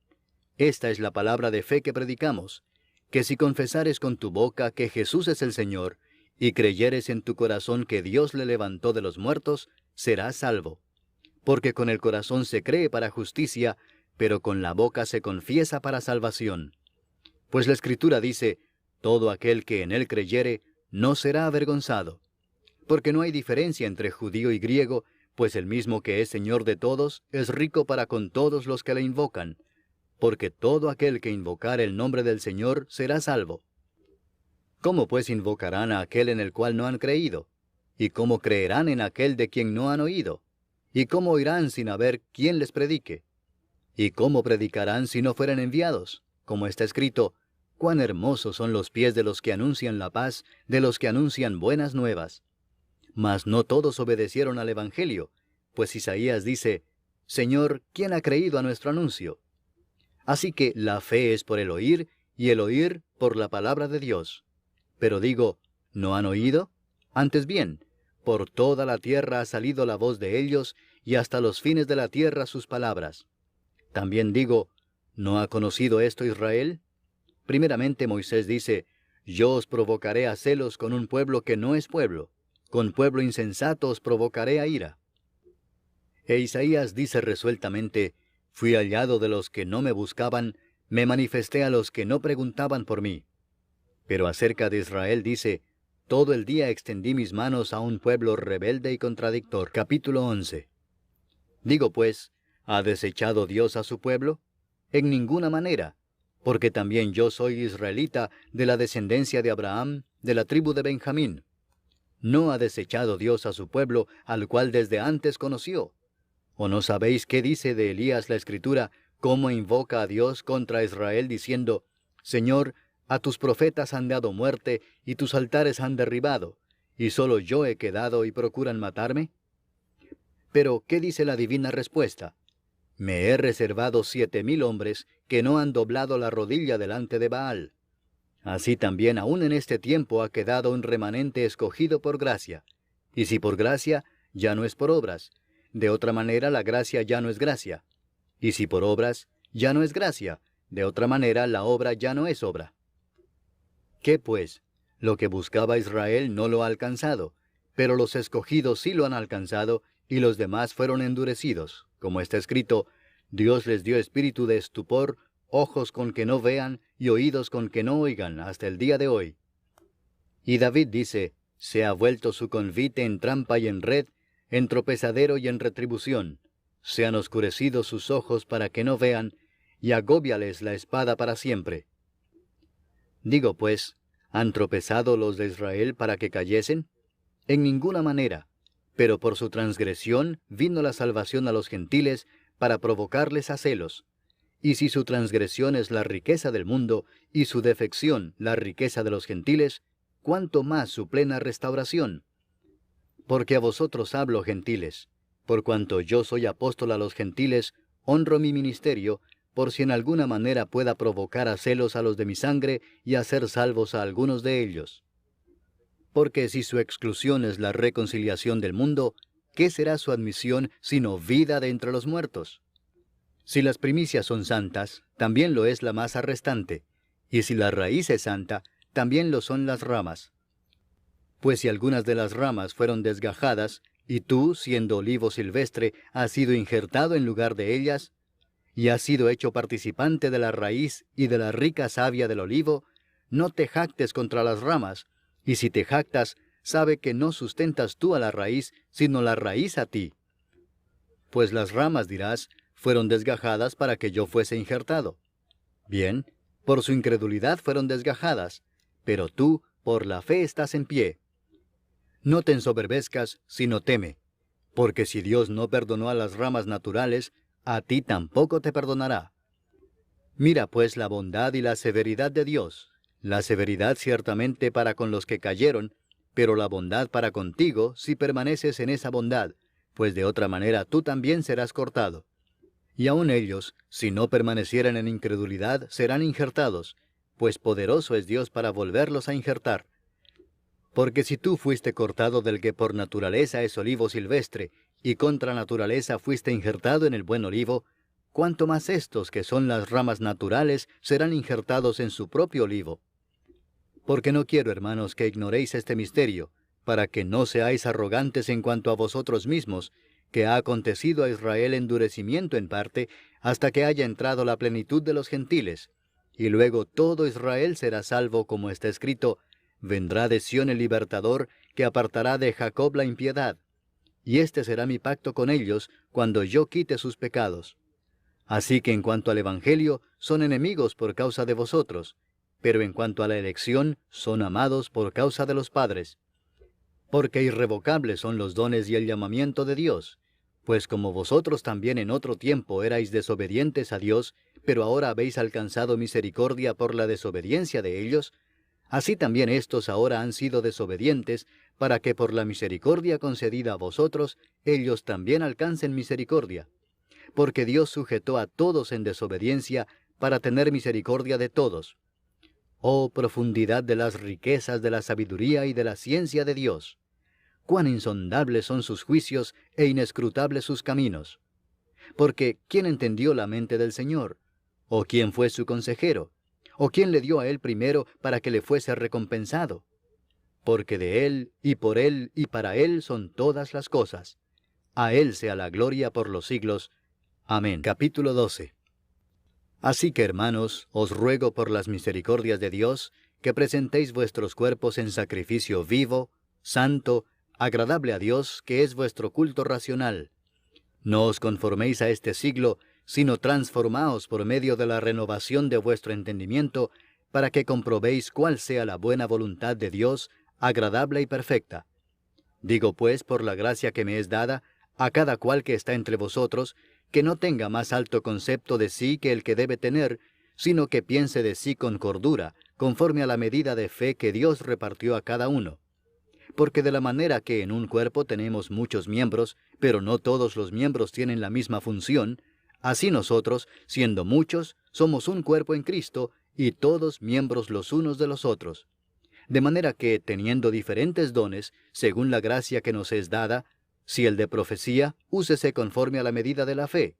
[SPEAKER 1] Esta es la palabra de fe que predicamos: que si confesares con tu boca que Jesús es el Señor, y creyeres en tu corazón que Dios le levantó de los muertos, serás salvo. Porque con el corazón se cree para justicia, pero con la boca se confiesa para salvación. Pues la Escritura dice: todo aquel que en él creyere, no será avergonzado. Porque no hay diferencia entre judío y griego, pues el mismo que es Señor de todos, es rico para con todos los que le invocan. Porque todo aquel que invocar el nombre del Señor será salvo. ¿Cómo pues invocarán a aquel en el cual no han creído? ¿Y cómo creerán en aquel de quien no han oído? ¿Y cómo oirán sin haber quien les predique? ¿Y cómo predicarán si no fueran enviados? Como está escrito, cuán hermosos son los pies de los que anuncian la paz, de los que anuncian buenas nuevas. Mas no todos obedecieron al Evangelio, pues Isaías dice, Señor, ¿quién ha creído a nuestro anuncio? Así que la fe es por el oír, y el oír por la palabra de Dios. Pero digo, ¿no han oído? Antes bien, por toda la tierra ha salido la voz de ellos, y hasta los fines de la tierra sus palabras. También digo, ¿no ha conocido esto Israel? Primeramente Moisés dice, yo os provocaré a celos con un pueblo que no es pueblo, con pueblo insensato os provocaré a ira. E Isaías dice resueltamente, fui hallado de los que no me buscaban, me manifesté a los que no preguntaban por mí. Pero acerca de Israel dice, todo el día extendí mis manos a un pueblo rebelde y contradictor. Capítulo 11. Digo pues, ¿ha desechado Dios a su pueblo? En ninguna manera, porque también yo soy israelita de la descendencia de Abraham, de la tribu de Benjamín. ¿No ha desechado Dios a su pueblo, al cual desde antes conoció? ¿O no sabéis qué dice de Elías la Escritura, cómo invoca a Dios contra Israel, diciendo, Señor, a tus profetas han dado muerte, y tus altares han derribado, y solo yo he quedado y procuran matarme? Pero, ¿qué dice la divina respuesta? Me he reservado 7,000 hombres que no han doblado la rodilla delante de Baal. Así también aún en este tiempo ha quedado un remanente escogido por gracia. Y si por gracia, ya no es por obras. De otra manera la gracia ya no es gracia. Y si por obras, ya no es gracia. De otra manera la obra ya no es obra. ¿Qué pues? Lo que buscaba Israel no lo ha alcanzado, pero los escogidos sí lo han alcanzado, y los demás fueron endurecidos. Como está escrito, Dios les dio espíritu de estupor, ojos con que no vean, y oídos con que no oigan, hasta el día de hoy. Y David dice, se ha vuelto su convite en trampa y en red, en tropezadero y en retribución. Se han oscurecido sus ojos para que no vean, y agóbiales la espada para siempre. Digo pues, ¿han tropezado los de Israel para que cayesen? En ninguna manera, pero por su transgresión vino la salvación a los gentiles para provocarles a celos. Y si su transgresión es la riqueza del mundo, y su defección la riqueza de los gentiles, ¿cuánto más su plena restauración? Porque a vosotros hablo, gentiles, por cuanto yo soy apóstol a los gentiles, honro mi ministerio, por si en alguna manera pueda provocar a celos a los de mi sangre y hacer salvos a algunos de ellos. Porque si su exclusión es la reconciliación del mundo, ¿qué será su admisión sino vida de entre los muertos? Si las primicias son santas, también lo es la masa restante, y si la raíz es santa, también lo son las ramas. Pues si algunas de las ramas fueron desgajadas, y tú, siendo olivo silvestre, has sido injertado en lugar de ellas, y has sido hecho participante de la raíz y de la rica savia del olivo, no te jactes contra las ramas, y si te jactas, sabe que no sustentas tú a la raíz, sino la raíz a ti. Pues las ramas, dirás, fueron desgajadas para que yo fuese injertado. Bien, por su incredulidad fueron desgajadas, pero tú, por la fe estás en pie. No te ensoberbezcas, sino teme, porque si Dios no perdonó a las ramas naturales, a ti tampoco te perdonará. Mira pues la bondad y la severidad de Dios, la severidad ciertamente para con los que cayeron, pero la bondad para contigo si permaneces en esa bondad, pues de otra manera tú también serás cortado. Y aun ellos, si no permanecieren en incredulidad, serán injertados, pues poderoso es Dios para volverlos a injertar. Porque si tú fuiste cortado del que por naturaleza es olivo silvestre, y contra naturaleza fuiste injertado en el buen olivo, cuánto más estos que son las ramas naturales serán injertados en su propio olivo. Porque no quiero, hermanos, que ignoréis este misterio, para que no seáis arrogantes en cuanto a vosotros mismos, que ha acontecido a Israel endurecimiento en parte, hasta que haya entrado la plenitud de los gentiles, y luego todo Israel será salvo, como está escrito, vendrá de Sión el libertador, que apartará de Jacob la impiedad. Y este será mi pacto con ellos, cuando yo quite sus pecados. Así que en cuanto al Evangelio, son enemigos por causa de vosotros, pero en cuanto a la elección, son amados por causa de los padres. Porque irrevocables son los dones y el llamamiento de Dios. Pues como vosotros también en otro tiempo erais desobedientes a Dios, pero ahora habéis alcanzado misericordia por la desobediencia de ellos, así también éstos ahora han sido desobedientes, para que por la misericordia concedida a vosotros, ellos también alcancen misericordia. Porque Dios sujetó a todos en desobediencia, para tener misericordia de todos. Oh profundidad de las riquezas de la sabiduría y de la ciencia de Dios. Cuán insondables son sus juicios e inescrutables sus caminos. Porque ¿quién entendió la mente del Señor? ¿O quién fue su consejero? ¿O quién le dio a él primero para que le fuese recompensado? Porque de él, y por él, y para él son todas las cosas. A él sea la gloria por los siglos. Amén. Capítulo 12. Así que, hermanos, os ruego por las misericordias de Dios, que presentéis vuestros cuerpos en sacrificio vivo, santo, agradable a Dios, que es vuestro culto racional. No os conforméis a este siglo, sino transformaos por medio de la renovación de vuestro entendimiento, para que comprobéis cuál sea la buena voluntad de Dios, agradable y perfecta. Digo pues, por la gracia que me es dada, a cada cual que está entre vosotros, que no tenga más alto concepto de sí que el que debe tener, sino que piense de sí con cordura, conforme a la medida de fe que Dios repartió a cada uno. Porque de la manera que en un cuerpo tenemos muchos miembros, pero no todos los miembros tienen la misma función, así nosotros, siendo muchos, somos un cuerpo en Cristo, y todos miembros los unos de los otros. De manera que, teniendo diferentes dones, según la gracia que nos es dada, si el de profecía, úsese conforme a la medida de la fe,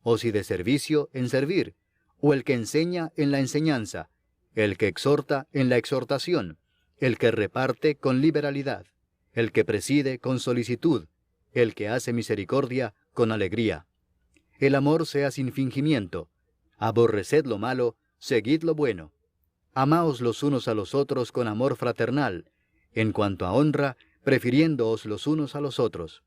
[SPEAKER 1] o si de servicio, en servir, o el que enseña, en la enseñanza, el que exhorta, en la exhortación, el que reparte, con liberalidad, el que preside, con solicitud, el que hace misericordia, con alegría. El amor sea sin fingimiento. Aborreced lo malo, seguid lo bueno. Amaos los unos a los otros con amor fraternal, en cuanto a honra, prefiriéndoos los unos a los otros.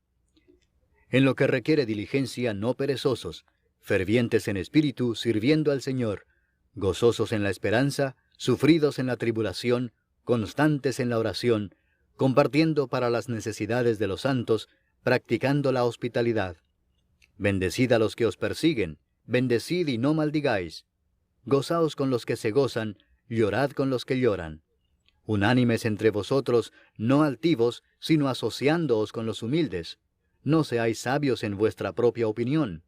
[SPEAKER 1] En lo que requiere diligencia, no perezosos, fervientes en espíritu, sirviendo al Señor, gozosos en la esperanza, sufridos en la tribulación, constantes en la oración, compartiendo para las necesidades de los santos, practicando la hospitalidad. Bendecid a los que os persiguen, bendecid y no maldigáis. Gozaos con los que se gozan, llorad con los que lloran. Unánimes entre vosotros, no altivos, sino asociándoos con los humildes. No seáis sabios en vuestra propia opinión.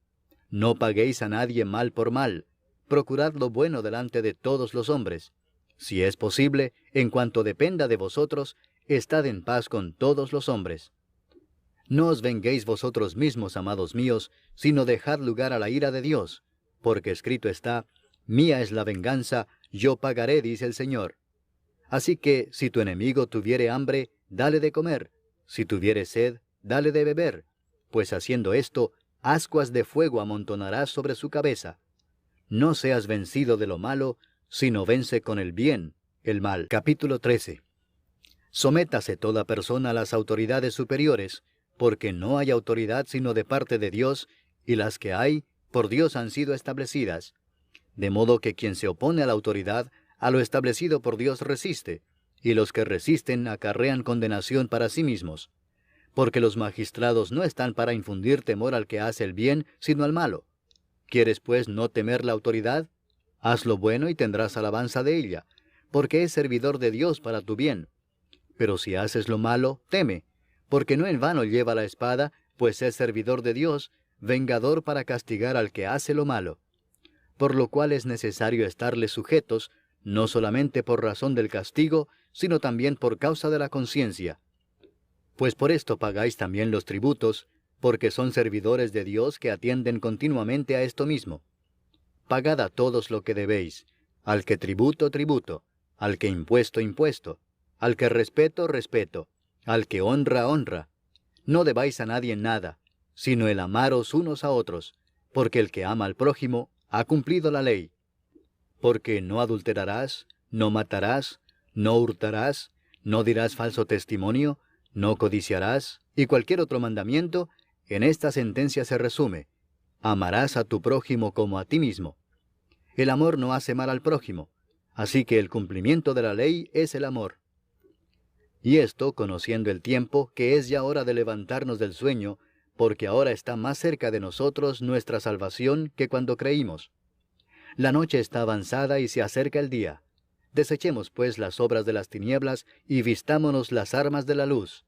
[SPEAKER 1] No paguéis a nadie mal por mal. Procurad lo bueno delante de todos los hombres. Si es posible, en cuanto dependa de vosotros, estad en paz con todos los hombres. No os venguéis vosotros mismos, amados míos, sino dejad lugar a la ira de Dios, porque escrito está, mía es la venganza, yo pagaré, dice el Señor. Así que, si tu enemigo tuviere hambre, dale de comer, si tuviere sed, dale de beber, pues haciendo esto, ascuas de fuego amontonarás sobre su cabeza. No seas vencido de lo malo, sino vence con el bien el mal. Capítulo 13. Sométase toda persona a las autoridades superiores, porque no hay autoridad sino de parte de Dios, y las que hay, por Dios han sido establecidas. De modo que quien se opone a la autoridad, a lo establecido por Dios resiste, y los que resisten acarrean condenación para sí mismos. Porque los magistrados no están para infundir temor al que hace el bien, sino al malo. ¿Quieres pues no temer la autoridad? Haz lo bueno y tendrás alabanza de ella, porque es servidor de Dios para tu bien. Pero si haces lo malo, teme, porque no en vano lleva la espada, pues es servidor de Dios, vengador para castigar al que hace lo malo. Por lo cual es necesario estarles sujetos, no solamente por razón del castigo, sino también por causa de la conciencia. Pues por esto pagáis también los tributos, porque son servidores de Dios que atienden continuamente a esto mismo. Pagad a todos lo que debéis, al que tributo, tributo, al que impuesto, impuesto, al que respeto, respeto, al que honra, honra. No debáis a nadie nada, sino el amaros unos a otros, porque el que ama al prójimo ha cumplido la ley. Porque no adulterarás, no matarás, no hurtarás, no dirás falso testimonio, no codiciarás, y cualquier otro mandamiento, en esta sentencia se resume: amarás a tu prójimo como a ti mismo. El amor no hace mal al prójimo, así que el cumplimiento de la ley es el amor. Y esto, conociendo el tiempo, que es ya hora de levantarnos del sueño, porque ahora está más cerca de nosotros nuestra salvación que cuando creímos. La noche está avanzada y se acerca el día. Desechemos pues las obras de las tinieblas y vistámonos las armas de la luz.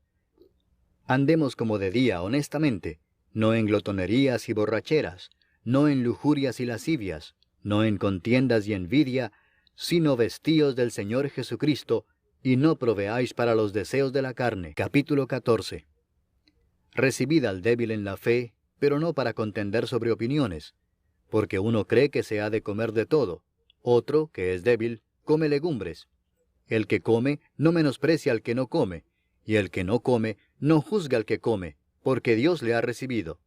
[SPEAKER 1] Andemos como de día honestamente, no en glotonerías y borracheras, no en lujurias y lascivias, no en contiendas y envidia, sino vestíos del Señor Jesucristo, y no proveáis para los deseos de la carne. Capítulo 14. Recibid al débil en la fe, pero no para contender sobre opiniones, porque uno cree que se ha de comer de todo, otro, que es débil, come legumbres. El que come no menosprecia al que no come, y el que no come no juzga al que come, porque Dios le ha recibido.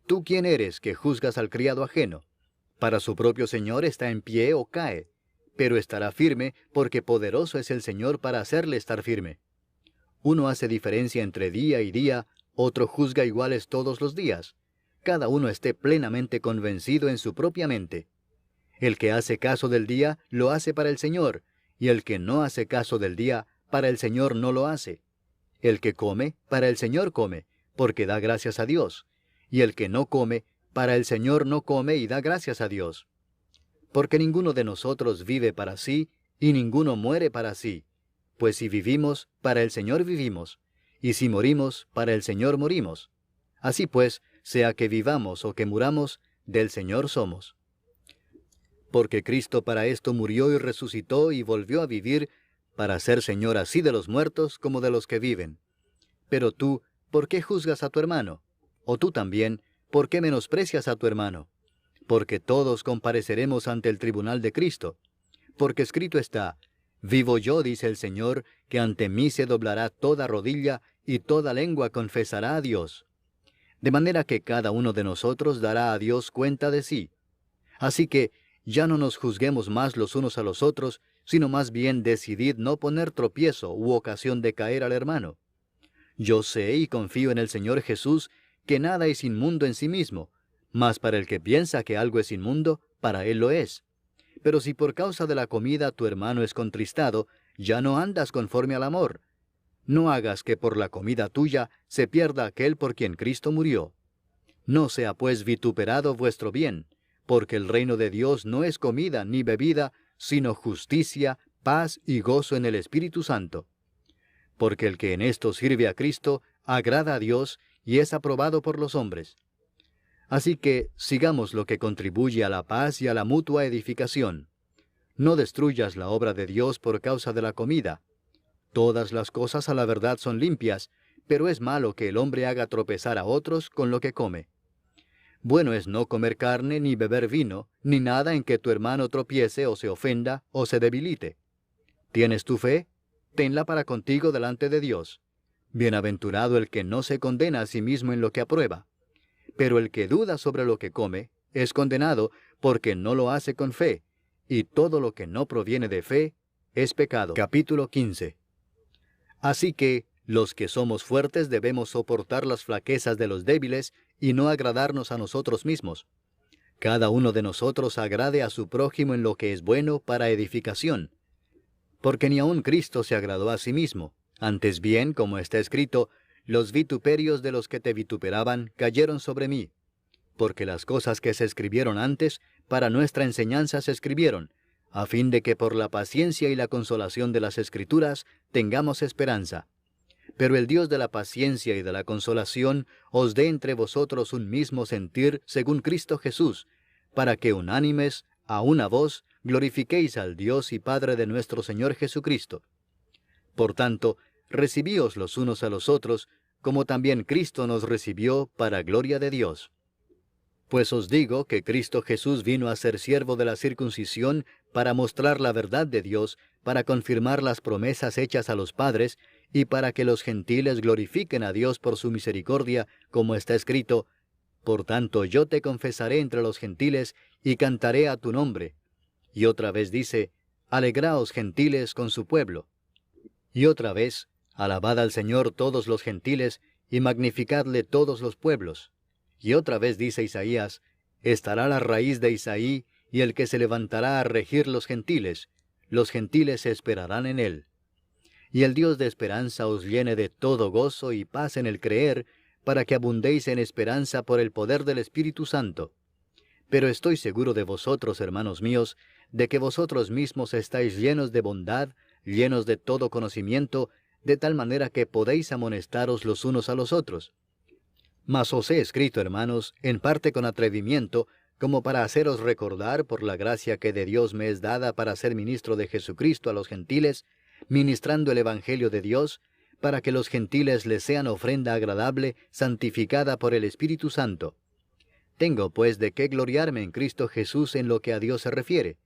[SPEAKER 1] ¿Tú quién eres que juzgas al criado ajeno? Para su propio Señor está en pie o cae, pero estará firme, porque poderoso es el Señor para hacerle estar firme. Uno hace diferencia entre día y día, otro juzga iguales todos los días. Cada uno esté plenamente convencido en su propia mente. El que hace caso del día, lo hace para el Señor, y el que no hace caso del día, para el Señor no lo hace. El que come, para el Señor come, porque da gracias a Dios, y el que no come, para el Señor no come y da gracias a Dios. Porque ninguno de nosotros vive para sí, y ninguno muere para sí. Pues si vivimos, para el Señor vivimos, y si morimos, para el Señor morimos. Así pues, sea que vivamos o que muramos, del Señor somos. Porque Cristo para esto murió y resucitó y volvió a vivir, para ser Señor así de los muertos como de los que viven. Pero tú, ¿por qué juzgas a tu hermano? O tú también, ¿por qué menosprecias a tu hermano? Porque todos compareceremos ante el tribunal de Cristo. Porque escrito está: vivo yo, dice el Señor, que ante mí se doblará toda rodilla y toda lengua confesará a Dios. De manera que cada uno de nosotros dará a Dios cuenta de sí. Así que ya no nos juzguemos más los unos a los otros, sino más bien decidid no poner tropiezo u ocasión de caer al hermano. Yo sé y confío en el Señor Jesús que nada es inmundo en sí mismo, mas para el que piensa que algo es inmundo, para él lo es. Pero si por causa de la comida tu hermano es contristado, ya no andas conforme al amor. No hagas que por la comida tuya se pierda aquel por quien Cristo murió. No sea pues vituperado vuestro bien, porque el reino de Dios no es comida ni bebida, sino justicia, paz y gozo en el Espíritu Santo. Porque el que en esto sirve a Cristo, agrada a Dios y es aprobado por los hombres. Así que sigamos lo que contribuye a la paz y a la mutua edificación. No destruyas la obra de Dios por causa de la comida. Todas las cosas a la verdad son limpias, pero es malo que el hombre haga tropezar a otros con lo que come. Bueno es no comer carne, ni beber vino, ni nada en que tu hermano tropiece o se ofenda o se debilite. ¿Tienes tu fe? Tenla para contigo delante de Dios. Bienaventurado el que no se condena a sí mismo en lo que aprueba. Pero el que duda sobre lo que come, es condenado porque no lo hace con fe, y todo lo que no proviene de fe es pecado. Capítulo 15. Así que, los que somos fuertes debemos soportar las flaquezas de los débiles y no agradarnos a nosotros mismos. Cada uno de nosotros agrade a su prójimo en lo que es bueno para edificación. Porque ni aun Cristo se agradó a sí mismo. Antes bien, como está escrito, los vituperios de los que te vituperaban cayeron sobre mí. Porque las cosas que se escribieron antes, para nuestra enseñanza se escribieron, a fin de que por la paciencia y la consolación de las Escrituras tengamos esperanza. Pero el Dios de la paciencia y de la consolación os dé entre vosotros un mismo sentir según Cristo Jesús, para que unánimes, a una voz, glorifiquéis al Dios y Padre de nuestro Señor Jesucristo. Por tanto, recibíos los unos a los otros, como también Cristo nos recibió para gloria de Dios. Pues os digo que Cristo Jesús vino a ser siervo de la circuncisión para mostrar la verdad de Dios, para confirmar las promesas hechas a los padres, y para que los gentiles glorifiquen a Dios por su misericordia, como está escrito: por tanto yo te confesaré entre los gentiles, y cantaré a tu nombre. Y otra vez dice: alegraos gentiles con su pueblo. Y otra vez, alabad al Señor todos los gentiles, y magnificadle todos los pueblos. Y otra vez dice Isaías, estará la raíz de Isaí, y el que se levantará a regir los gentiles esperarán en él. Y el Dios de esperanza os llene de todo gozo y paz en el creer, para que abundéis en esperanza por el poder del Espíritu Santo. Pero estoy seguro de vosotros, hermanos míos, de que vosotros mismos estáis llenos de bondad, llenos de todo conocimiento, de tal manera que podéis amonestaros los unos a los otros. Mas os he escrito, hermanos, en parte con atrevimiento, como para haceros recordar por la gracia que de Dios me es dada para ser ministro de Jesucristo a los gentiles, ministrando el Evangelio de Dios, para que los gentiles les sean ofrenda agradable, santificada por el Espíritu Santo. Tengo pues de qué gloriarme en Cristo Jesús en lo que a Dios se refiere,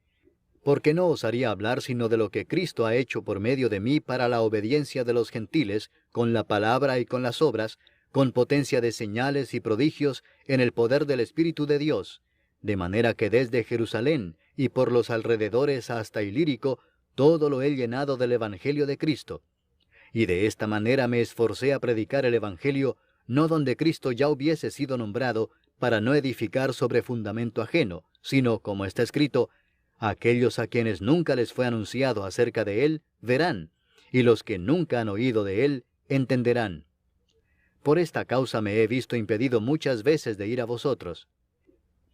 [SPEAKER 1] porque no osaría hablar sino de lo que Cristo ha hecho por medio de mí para la obediencia de los gentiles, con la palabra y con las obras, con potencia de señales y prodigios en el poder del Espíritu de Dios, de manera que desde Jerusalén y por los alrededores hasta Ilírico, todo lo he llenado del Evangelio de Cristo. Y de esta manera me esforcé a predicar el Evangelio, no donde Cristo ya hubiese sido nombrado, para no edificar sobre fundamento ajeno, sino, como está escrito, aquellos a quienes nunca les fue anunciado acerca de él, verán, y los que nunca han oído de él, entenderán. Por esta causa me he visto impedido muchas veces de ir a vosotros.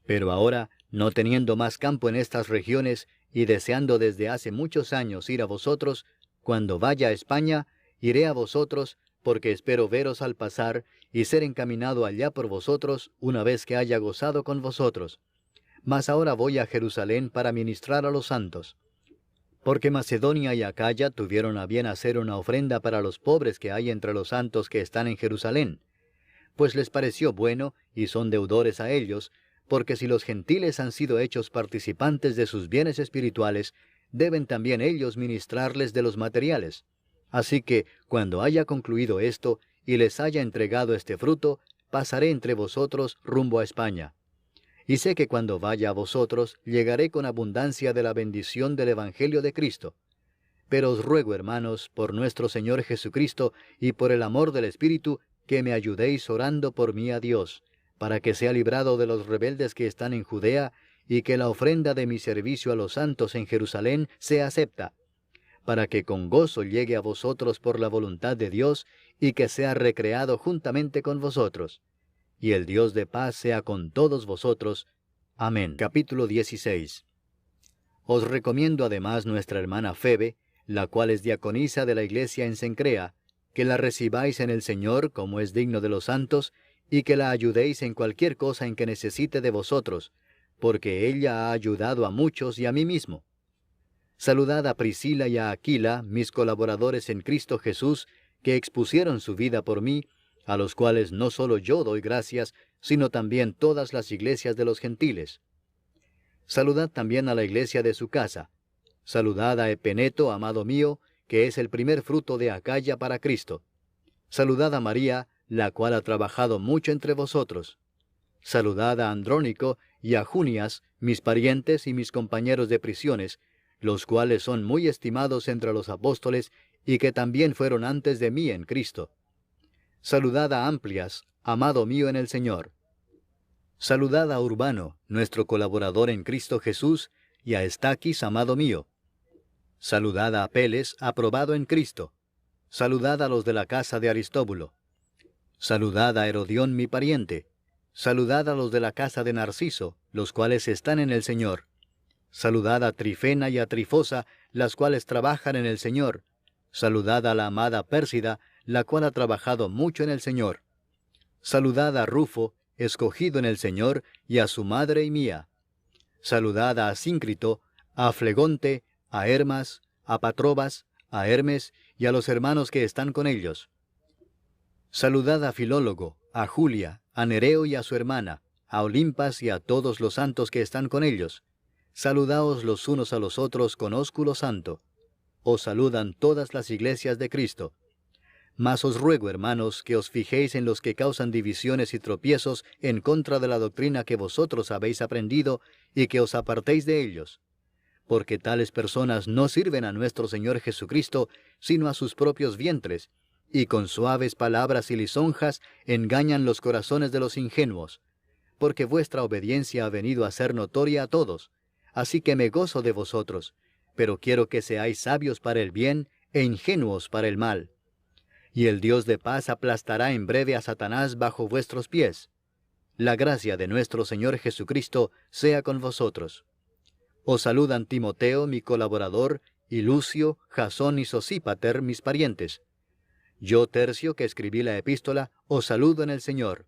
[SPEAKER 1] Pero ahora, no teniendo más campo en estas regiones, y deseando desde hace muchos años ir a vosotros, cuando vaya a España, iré a vosotros, porque espero veros al pasar, y ser encaminado allá por vosotros, una vez que haya gozado con vosotros. Mas ahora voy a Jerusalén para ministrar a los santos. Porque Macedonia y Acaya tuvieron a bien hacer una ofrenda para los pobres que hay entre los santos que están en Jerusalén. Pues les pareció bueno, y son deudores a ellos, porque si los gentiles han sido hechos participantes de sus bienes espirituales, deben también ellos ministrarles de los materiales. Así que, cuando haya concluido esto, y les haya entregado este fruto, pasaré entre vosotros rumbo a España. Y sé que cuando vaya a vosotros, llegaré con abundancia de la bendición del Evangelio de Cristo. Pero os ruego, hermanos, por nuestro Señor Jesucristo, y por el amor del Espíritu, que me ayudéis orando por mí a Dios, para que sea librado de los rebeldes que están en Judea, y que la ofrenda de mi servicio a los santos en Jerusalén sea acepta, para que con gozo llegue a vosotros por la voluntad de Dios, y que sea recreado juntamente con vosotros. Y el Dios de paz sea con todos vosotros. Amén. Capítulo 16. Os recomiendo además nuestra hermana Febe, la cual es diaconisa de la iglesia en Cencrea, que la recibáis en el Señor como es digno de los santos, y que la ayudéis en cualquier cosa en que necesite de vosotros, porque ella ha ayudado a muchos y a mí mismo. Saludad a Priscila y a Aquila, mis colaboradores en Cristo Jesús, que expusieron su vida por mí, a los cuales no solo yo doy gracias, sino también todas las iglesias de los gentiles. Saludad también a la iglesia de su casa. Saludad a Epeneto, amado mío, que es el primer fruto de Acaya para Cristo. Saludad a María, la cual ha trabajado mucho entre vosotros. Saludad a Andrónico y a Junias, mis parientes y mis compañeros de prisiones, los cuales son muy estimados entre los apóstoles y que también fueron antes de mí en Cristo. Saludad a Amplias, amado mío en el Señor. Saludad a Urbano, nuestro colaborador en Cristo Jesús, y a Estaquis, amado mío. Saludad a Apeles, aprobado en Cristo. Saludad a los de la casa de Aristóbulo. Saludad a Herodión, mi pariente. Saludad a los de la casa de Narciso, los cuales están en el Señor. Saludad a Trifena y a Trifosa, las cuales trabajan en el Señor. Saludad a la amada Pérsida, la cual ha trabajado mucho en el Señor. Saludad a Rufo, escogido en el Señor, y a su madre y mía. Saludad a Asíncrito, a Flegonte, a Hermas, a Patrobas, a Hermes, y a los hermanos que están con ellos. Saludad a Filólogo, a Julia, a Nereo y a su hermana, a Olimpas y a todos los santos que están con ellos. Saludaos los unos a los otros con ósculo santo. Os saludan todas las iglesias de Cristo. Mas os ruego, hermanos, que os fijéis en los que causan divisiones y tropiezos en contra de la doctrina que vosotros habéis aprendido, y que os apartéis de ellos. porque tales personas no sirven a nuestro Señor Jesucristo, sino a sus propios vientres, y con suaves palabras y lisonjas engañan los corazones de los ingenuos. Porque vuestra obediencia ha venido a ser notoria a todos, así que me gozo de vosotros, pero quiero que seáis sabios para el bien e ingenuos para el mal. Y el Dios de paz aplastará en breve a Satanás bajo vuestros pies. La gracia de nuestro Señor Jesucristo sea con vosotros. Os saludan Timoteo, mi colaborador, y Lucio, Jasón y Sosípater, mis parientes. Yo, Tercio, que escribí la epístola, os saludo en el Señor.